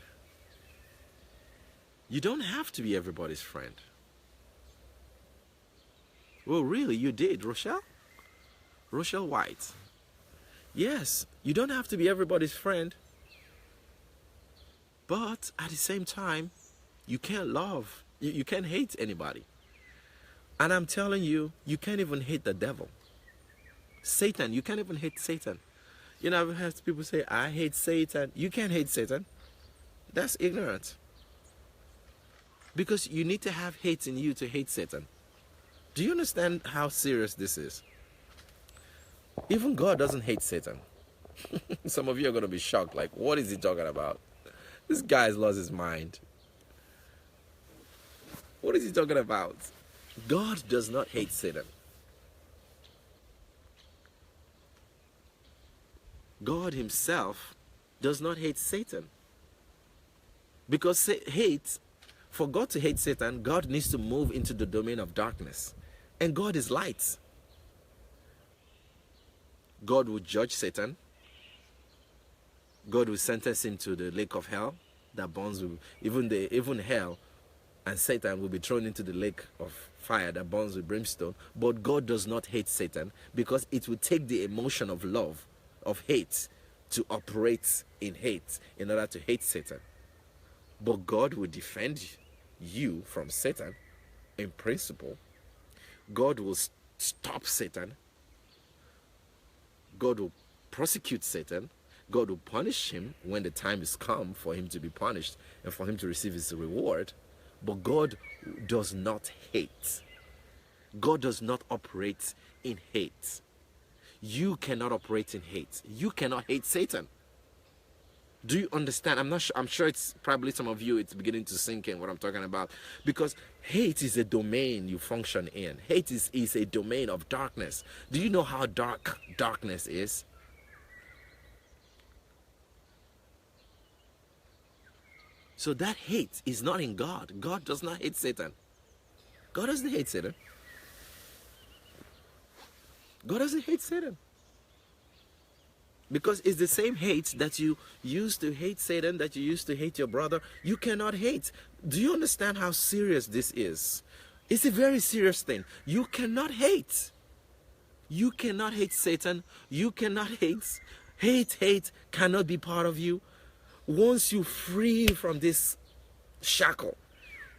You don't have to be everybody's friend. Well, really, you did, Rochelle? Rochelle White. Yes, you don't have to be everybody's friend. But at the same time, you can't love. You can't hate anybody. And I'm telling you, you can't even hate the devil. Satan, you can't even hate Satan. I've heard people say, I hate Satan. You can't hate Satan. That's ignorant. Because you need to have hate in you to hate Satan. Do you understand how serious this is? Even God doesn't hate Satan. Some of you are going to be shocked, like, what is he talking about? This guy's lost his mind. What is he talking about? God does not hate Satan. God himself does not hate Satan. Because for God to hate Satan, God needs to move into the domain of darkness. And God is light. God will judge Satan. God will sentence him to the lake of hell that burns with even hell, and Satan will be thrown into the lake of fire that burns with brimstone. But God does not hate Satan because it will take the emotion of love, of hate, to operate in hate in order to hate Satan. But God will defend you from Satan in principle, God will stop Satan. God will prosecute Satan. God will punish him when the time is come for him to be punished and for him to receive his reward. But God does not hate. God does not operate in hate. You cannot operate in hate. You cannot hate Satan. Do you understand? I'm not sure. I'm sure it's probably some of you, it's beginning to sink in what I'm talking about. Because hate is a domain you function in. Hate is a domain of darkness. Do you know how dark darkness is? So that hate is not in God. God does not hate Satan. God doesn't hate Satan. God doesn't hate Satan. Because it's the same hate that you used to hate Satan, that you used to hate your brother. You cannot hate. Do you understand how serious this is? It's a very serious thing. You cannot hate. You cannot hate Satan. You cannot hate. Hate cannot be part of you. Once you free from this shackle,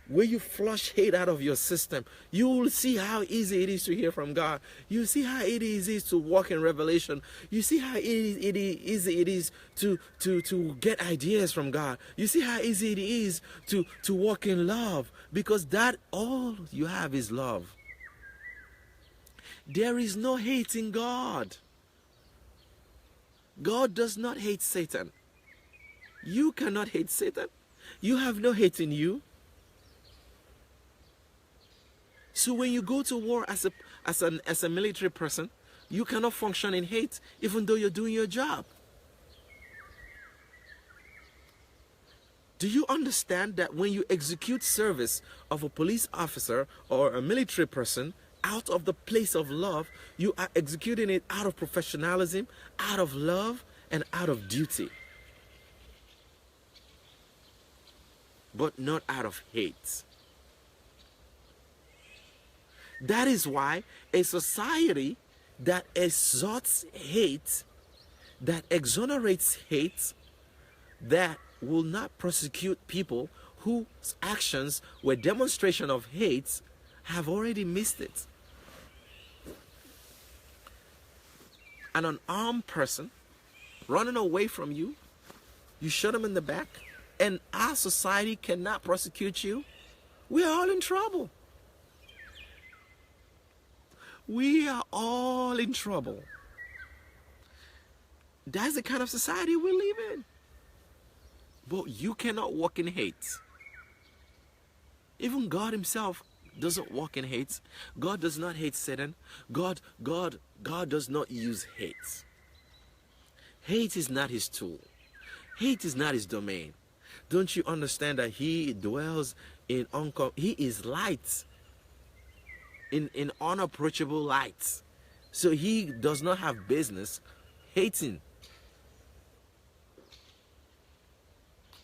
where you flush hate out of your system, you will see how easy it is to hear from God. You see how easy it is to walk in revelation. You see how easy it is to get ideas from God. You see how easy it is to walk in love, because that all you have is love. There is no hate in God. God does not hate Satan. You cannot hate Satan. You have no hate in you. So when you go to war as a military person, you cannot function in hate, even though you're doing your job. Do you understand that when you execute service of a police officer or a military person out of the place of love, you are executing it out of professionalism, out of love, and out of duty, but not out of hate? That is why a society that exalts hate, that exonerates hate, that will not prosecute people whose actions were demonstration of hate, have already missed it. An unarmed person running away from you, you shot him in the back, and our society cannot prosecute you. We are all in trouble. We are all in trouble. That's the kind of society we live in. But you cannot walk in hate. Even God himself doesn't walk in hate. God does not hate Satan. God does not use hate. Hate is not his tool. Hate is not his domain. Don't you understand that he dwells in he is light, in unapproachable light. So he does not have business hating.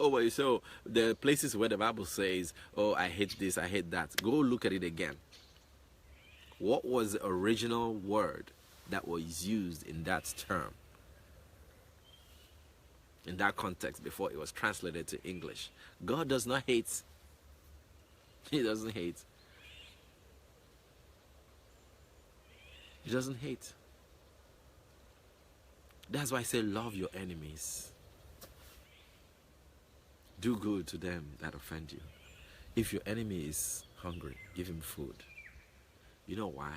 Oh, wait, so the places where the Bible says, oh, I hate this, I hate that, go look at it again. What was the original word that was used in that term, in that context, before it was translated to English? God does not hate. He doesn't hate. He doesn't hate. That's why I say love your enemies. Do good to them that offend you. If your enemy is hungry, give him food. You know why?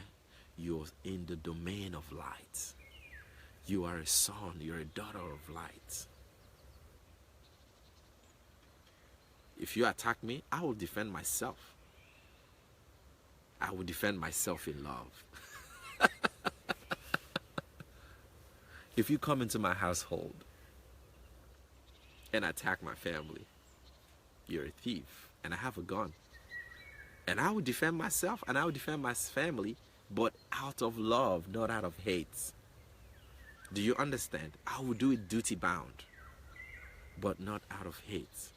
You're in the domain of light. You are a son, you're a daughter of light. If you attack me, I will defend myself. I will defend myself in love. If you come into my household and attack my family, you're a thief, and I have a gun. And I will defend myself and I will defend my family, but out of love, not out of hate. Do you understand? I will do it duty bound, but not out of hate.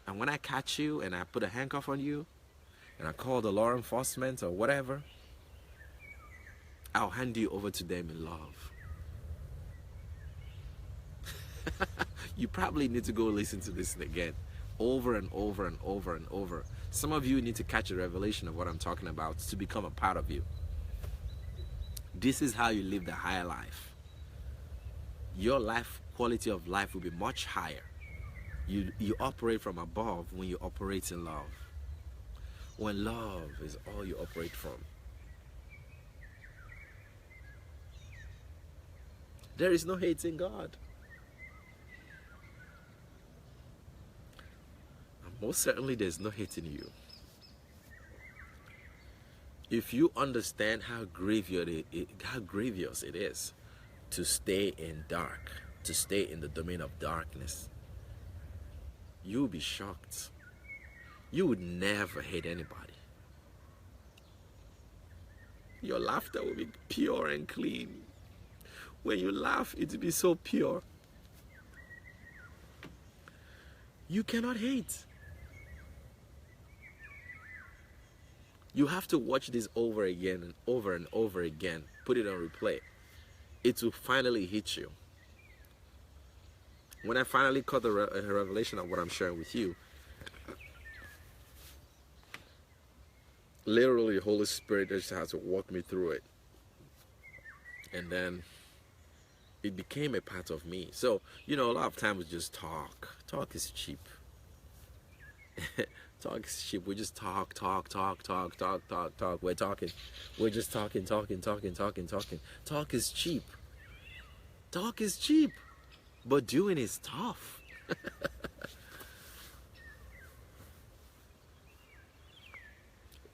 And when I catch you and I put a handcuff on you and I call the law enforcement or whatever, I'll hand you over to them in love. You probably need to go listen to this again. over and over and over and over. Some of you need to catch a revelation of what I'm talking about to become a part of you. This is how you live the higher life. Your life, quality of life will be much higher. You operate from above when you operate in love. When love is all you operate from. There is no hate in God. And most certainly there's no hate in you. If you understand how grievous it is to stay in dark, to stay in the domain of darkness, you'll be shocked. You would never hate anybody. Your laughter will be pure and clean. When you laugh, it will be so pure. You cannot hate. You have to watch this over again and over again. Put it on replay. It will finally hit you. When I finally caught the revelation of what I'm sharing with you, literally the Holy Spirit just had to walk me through it. And then it became a part of me. So, a lot of times we just talk. Talk is cheap. Talk is cheap. We just talk. We're talking. We're just talking. Talk is cheap. Talk is cheap. But doing is tough.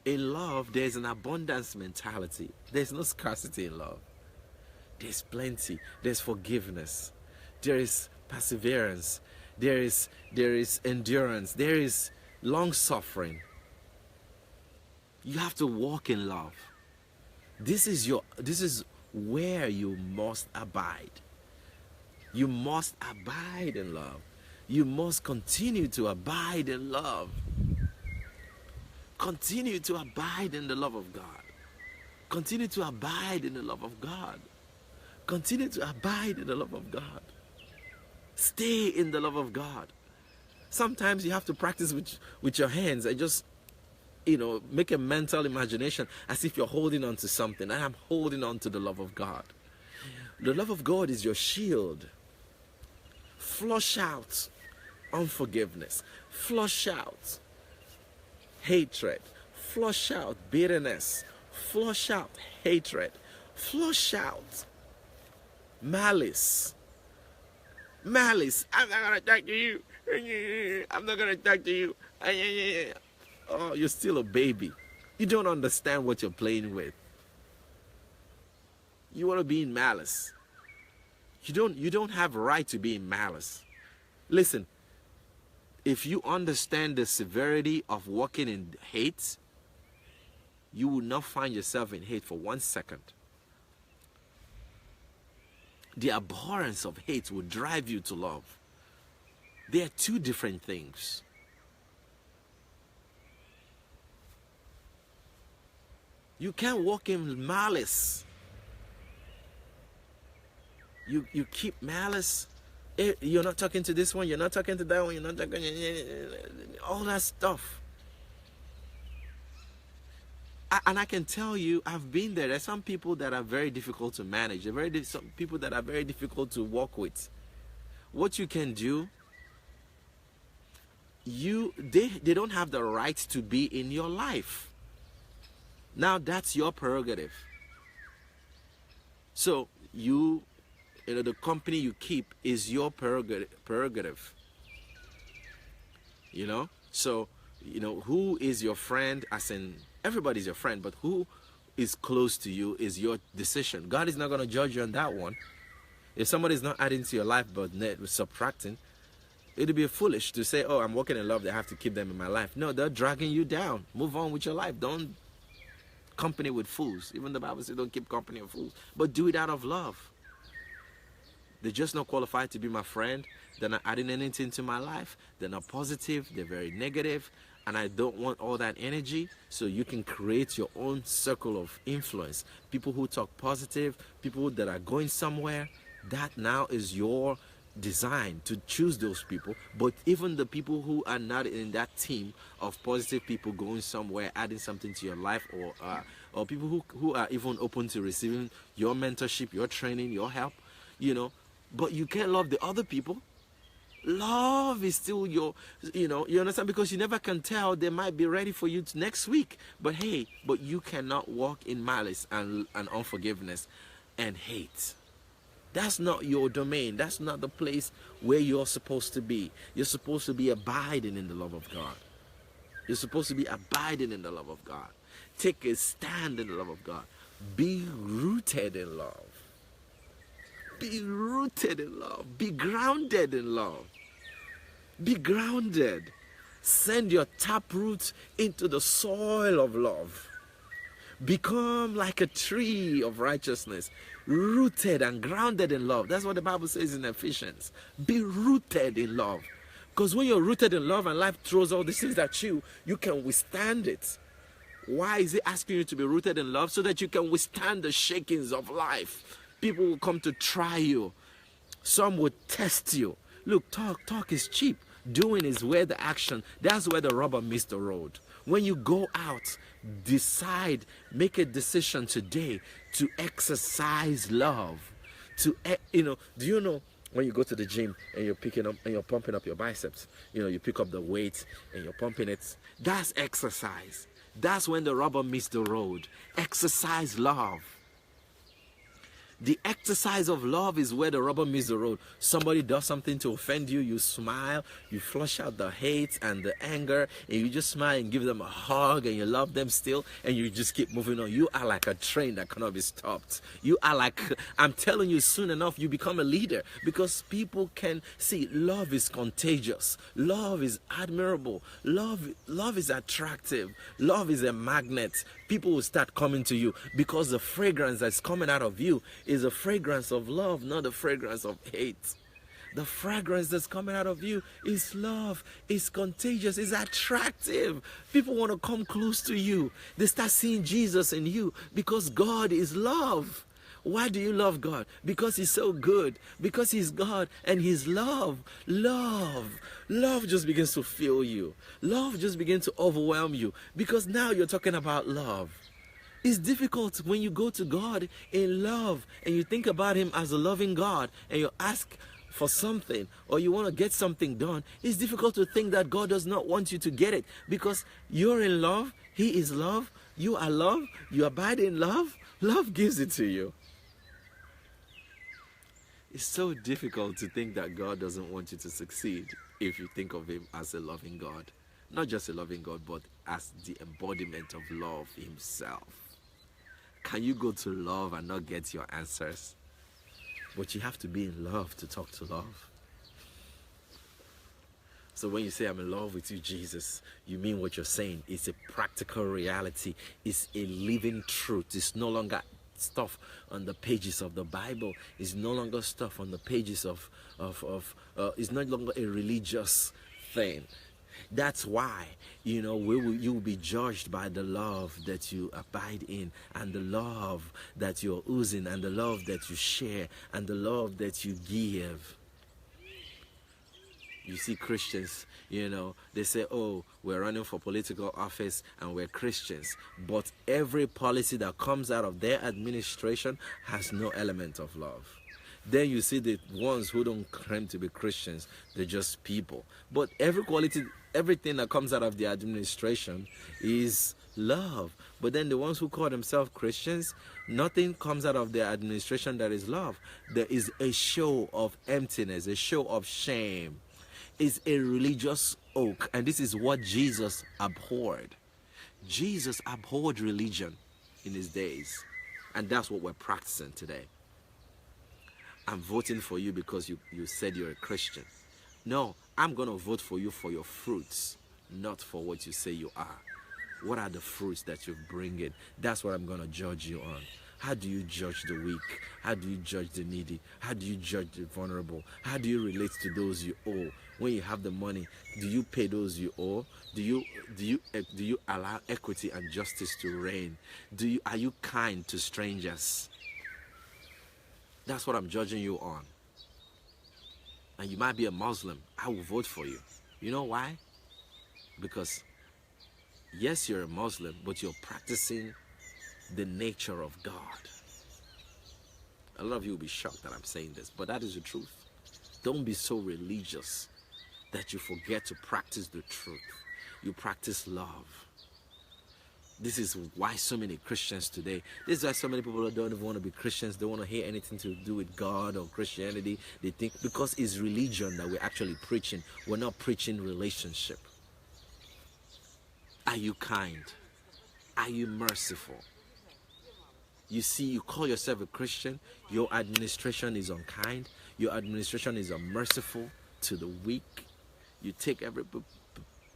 In love, there's an abundance mentality. There's no scarcity in love. There's plenty. There's forgiveness. There is perseverance. There is endurance. There is long suffering. You have to walk in love. This is where you must abide. You must abide in love. You must continue to abide in love. Continue to abide in the love of God. Continue to abide in the love of God. Continue to abide in the love of God. Stay in the love of God. Sometimes you have to practice with your hands and just, make a mental imagination as if you're holding on to something. I am holding on to the love of God. The love of God is your shield. Flush out unforgiveness. Flush out hatred. Flush out bitterness. Flush out hatred. Flush out malice. I'm not gonna talk to you. I'm not gonna talk to you. Oh, you're still a baby. You don't understand what you're playing with. You want to be in malice. You don't have a right to be in malice. Listen, if you understand the severity of walking in hate, you will not find yourself in hate for 1 second. The abhorrence of hate will drive you to love. They are two different things. You can't walk in malice. You keep malice. You're not talking to this one. You're not talking to that one. You're not talking all that stuff. And I can tell you, I've been there. There's some people that are very difficult to manage. Some people that are very difficult to work with. What you can do, they don't have the right to be in your life. Now that's your prerogative. So the company you keep is your prerogative. So who is your friend, as in everybody's your friend, but who is close to you is your decision. God is not going to judge you on that one. If somebody's not adding to your life but subtracting, it'd be foolish to say, oh, I'm walking in love, I have to keep them in my life. No, they're dragging you down. Move on with your life. Don't company with fools. Even the Bible says don't keep company with fools, but do it out of love. They're just not qualified to be my friend. They're not adding anything to my life. They're not positive. They're very negative. And I don't want all that energy. So you can create your own circle of influence. People who talk positive, people that are going somewhere, that now is your designed to choose those people, but even the people who are not in that team of positive people going somewhere, adding something to your life, or people who are even open to receiving your mentorship, your training, your help, but you can't love the other people. Love is still you understand, because you never can tell. They might be ready for you next week, but you cannot walk in malice and unforgiveness and hate. That's not your domain. That's not the place where you're supposed to be. You're supposed to be abiding in the love of God. You're supposed to be abiding in the love of God. Take a stand in the love of God. Be rooted in love. Be rooted in love. Be grounded in love. Be grounded. Send your taproot into the soil of love. Become like a tree of righteousness, rooted and grounded in love. That's what the Bible says in Ephesians. Be rooted in love. Because when you're rooted in love and life throws all these things at you, you can withstand it. Why is it asking you to be rooted in love? So that you can withstand the shakings of life. People will come to try you. Some will test you. Look, talk is cheap. Doing is where the action, that's where the rubber meets the road. When you go out, make a decision today to exercise love. Do you know when you go to the gym and you're picking up and you're pumping up your biceps, you pick up the weight and you're pumping it, that's exercise. That's when the rubber meets the road. Exercise love. The exercise of love is where the rubber meets the road. Somebody does something to offend you, you smile, you flush out the hate and the anger, and you just smile and give them a hug, and you love them still, and you just keep moving on. You are like a train that cannot be stopped. You are like, I'm telling you, soon enough, you become a leader, because people can see love is contagious. Love is admirable. Love is attractive. Love is a magnet. People will start coming to you because the fragrance that's coming out of you is a fragrance of love, not a fragrance of hate. The fragrance that's coming out of you is love. It's contagious. It's attractive. People want to come close to you. They start seeing Jesus in you because God is love. Why do you love God? Because He's so good. Because He's God and He's love. Love just begins to fill you. Love just begins to overwhelm you, because now you're talking about love. It's difficult when you go to God in love and you think about Him as a loving God and you ask for something or you want to get something done. It's difficult to think that God does not want you to get it, because you're in love. He is love. You are love. You abide in love. Love gives it to you. It's so difficult to think that God doesn't want you to succeed if you think of Him as a loving God. Not just a loving God, but as the embodiment of love Himself. Can you go to love and not get your answers? But you have to be in love to talk to love. So when you say, I'm in love with you, Jesus, you mean what you're saying. It's a practical reality. It's a living truth. It's no longer stuff on the pages of the Bible. It's no longer stuff on the pages of it's no longer a religious thing. That's why, you will be judged by the love that you abide in, and the love that you're oozing, and the love that you share, and the love that you give. You see Christians, they say, oh, we're running for political office and we're Christians. But every policy that comes out of their administration has no element of love. Then you see the ones who don't claim to be Christians, they're just people. But everything that comes out of the administration is love. But then the ones who call themselves Christians, nothing comes out of their administration that is love. There is a show of emptiness, a show of shame. Is a religious oak, and this is what Jesus abhorred. Jesus abhorred religion in His days, and that's what we're practicing today. I'm voting for you because you said you're a Christian. No, I'm going to vote for you for your fruits, not for what you say you are. What are the fruits that you bring in? That's what I'm going to judge you on. How do you judge the weak? How do you judge the needy? How do you judge the vulnerable? How do you relate to those you owe? When you have the money, do you pay those you owe? Do you allow equity and justice to reign? Are you kind to strangers? That's what I'm judging you on. and you might be a Muslim, I will vote for you. You know why? Because yes, you're a Muslim, but you're practicing the nature of God. A lot of you will be shocked that I'm saying this, but that is the truth. Don't be so religious that you forget to practice the truth. You practice love. This is why so many Christians today, this is why so many people don't even want to be Christians. They don't want to hear anything to do with God or Christianity. They think because it's religion that we're actually preaching. We're not preaching relationship. Are you kind? Are you merciful? You see, you call yourself a Christian, your administration is unkind, your administration is unmerciful to the weak. You take every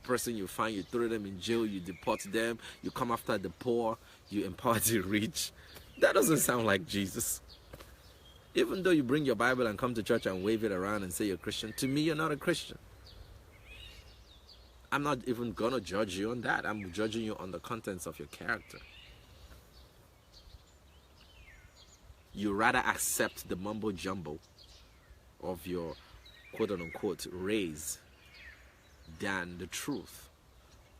person you find, you throw them in jail, you deport them, you come after the poor, you empower the rich. That doesn't sound like Jesus. Even though you bring your Bible and come to church and wave it around and say you're a Christian, to me you're not a Christian. I'm not even gonna judge you on that. I'm judging you on the contents of your character. You rather accept the mumbo jumbo of your quote-unquote race than the truth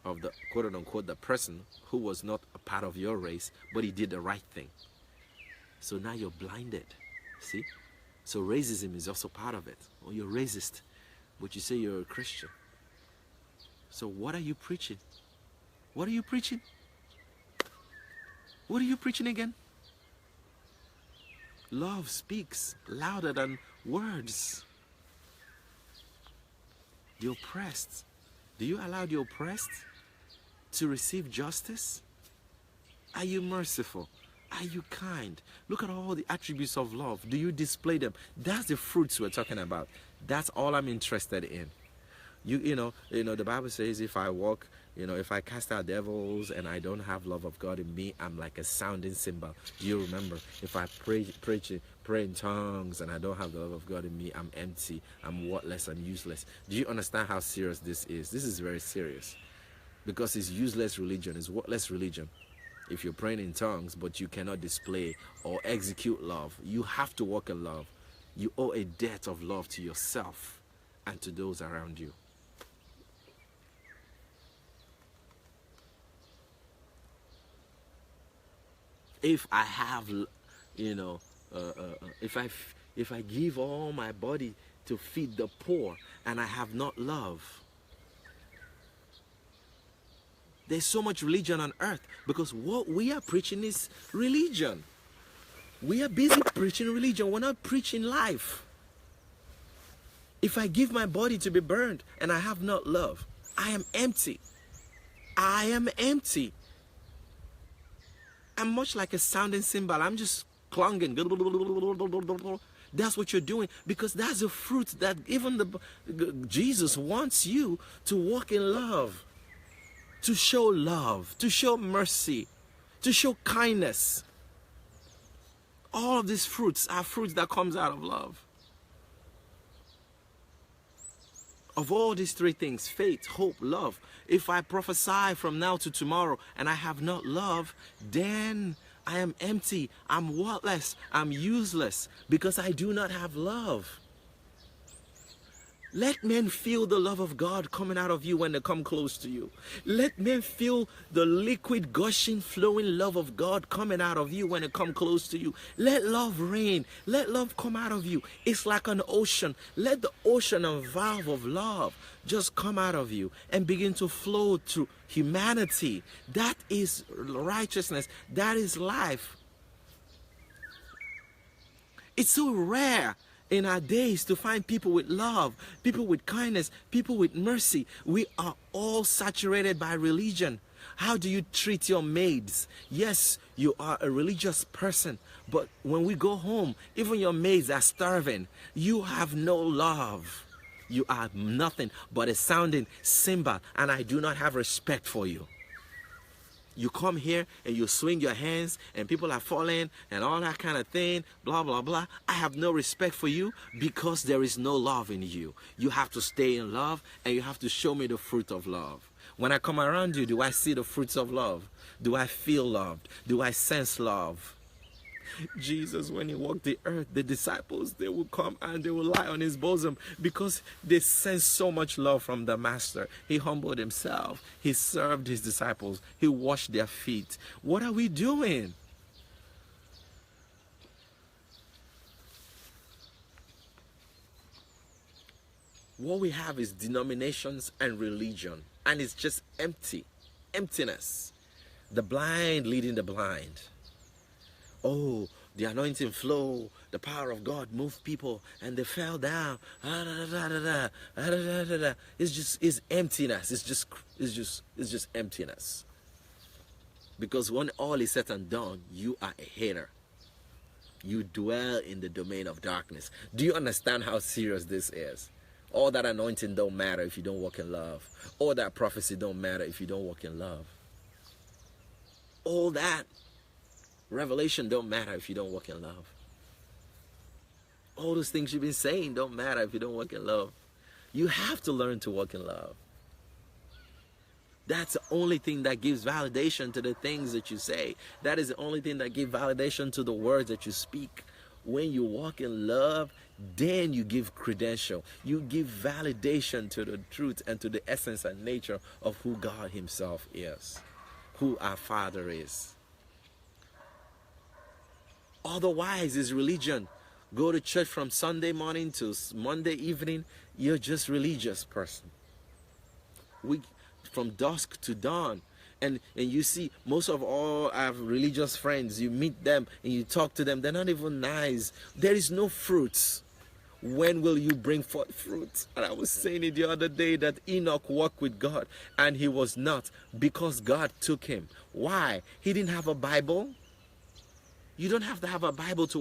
of the quote-unquote the person who was not a part of your race, but he did the right thing. So now you're blinded. See? So racism is also part of it. Or you're racist, but you say you're a Christian. So what are you preaching? What are you preaching? What are you preaching again? Love speaks louder than words. The oppressed. Do you allow the oppressed to receive justice? Are you merciful? Are you kind? Look at all the attributes of love. Do you display them? That's the fruits we're talking about. That's all I'm interested in. You know, the Bible says if I walk, if I cast out devils and I don't have love of God in me, I'm like a sounding cymbal. You remember, if I pray in tongues and I don't have the love of God in me, I'm empty, I'm worthless, I'm useless. Do you understand how serious this is? This is very serious. Because it's useless religion, it's worthless religion. If you're praying in tongues, but you cannot display or execute love, you have to walk in love. You owe a debt of love to yourself and to those around you. If I have, if I give all my body to feed the poor and I have not love, there's so much religion on earth because what we are preaching is religion. We are busy preaching religion. We're not preaching life. If I give my body to be burned and I have not love, I am empty. I am empty. I'm much like a sounding cymbal. I'm just clanging. That's what you're doing because that's the fruit that even Jesus wants you to walk in love, to show mercy, to show kindness. All of these fruits are fruits that comes out of love. Of all these three things, faith, hope, love, if I prophesy from now to tomorrow and I have not love, then I am empty, I'm worthless, I'm useless because I do not have love. Let men feel the love of God coming out of you when they come close to you. Let men feel the liquid, gushing, flowing love of God coming out of you when they come close to you. Let love reign. Let love come out of you. It's like an ocean. Let the ocean and valve of love just come out of you and begin to flow through humanity. That is righteousness. That is life. It's so rare in our days to find people with love, people with kindness, people with mercy. We are all saturated by religion. How do you treat your maids? Yes, you are a religious person, but when we go home, even your maids are starving. You have no love. You are nothing but a sounding cymbal, and I do not have respect for you. You come here and you swing your hands and people are falling and all that kind of thing, blah, blah, blah. I have no respect for you because there is no love in you. You have to stay in love and you have to show me the fruit of love. When I come around you, do I see the fruits of love? Do I feel loved? Do I sense love? Jesus, when he walked the earth, the disciples, they would come and they would lie on his bosom because they sensed so much love from the master. He humbled himself. He served his disciples. He washed their feet. What are we doing? What we have is denominations and religion, and it's just emptiness. The blind leading the blind. Oh, the anointing flow, the power of God moved people and they fell down. It's emptiness. It's just emptiness. Because when all is said and done, you are a hater. You dwell in the domain of darkness. Do you understand how serious this is? All that anointing don't matter if you don't walk in love. All that prophecy don't matter if you don't walk in love. All that revelation don't matter if you don't walk in love. All those things you've been saying don't matter if you don't walk in love. You have to learn to walk in love. That's the only thing that gives validation to the things that you say. That is the only thing that gives validation to the words that you speak. When you walk in love, then you give credential. You give validation to the truth and to the essence and nature of who God himself is, who our Father is. Otherwise, it's religion. Go to church from Sunday morning to Monday evening, you're just a religious person. From dusk to dawn. And you see, most of all our religious friends, you meet them and you talk to them, they're not even nice. There is no fruits. When will you bring forth fruit? And I was saying it the other day that Enoch walked with God and he was not, because God took him. Why? He didn't have a Bible. You don't have to have a Bible to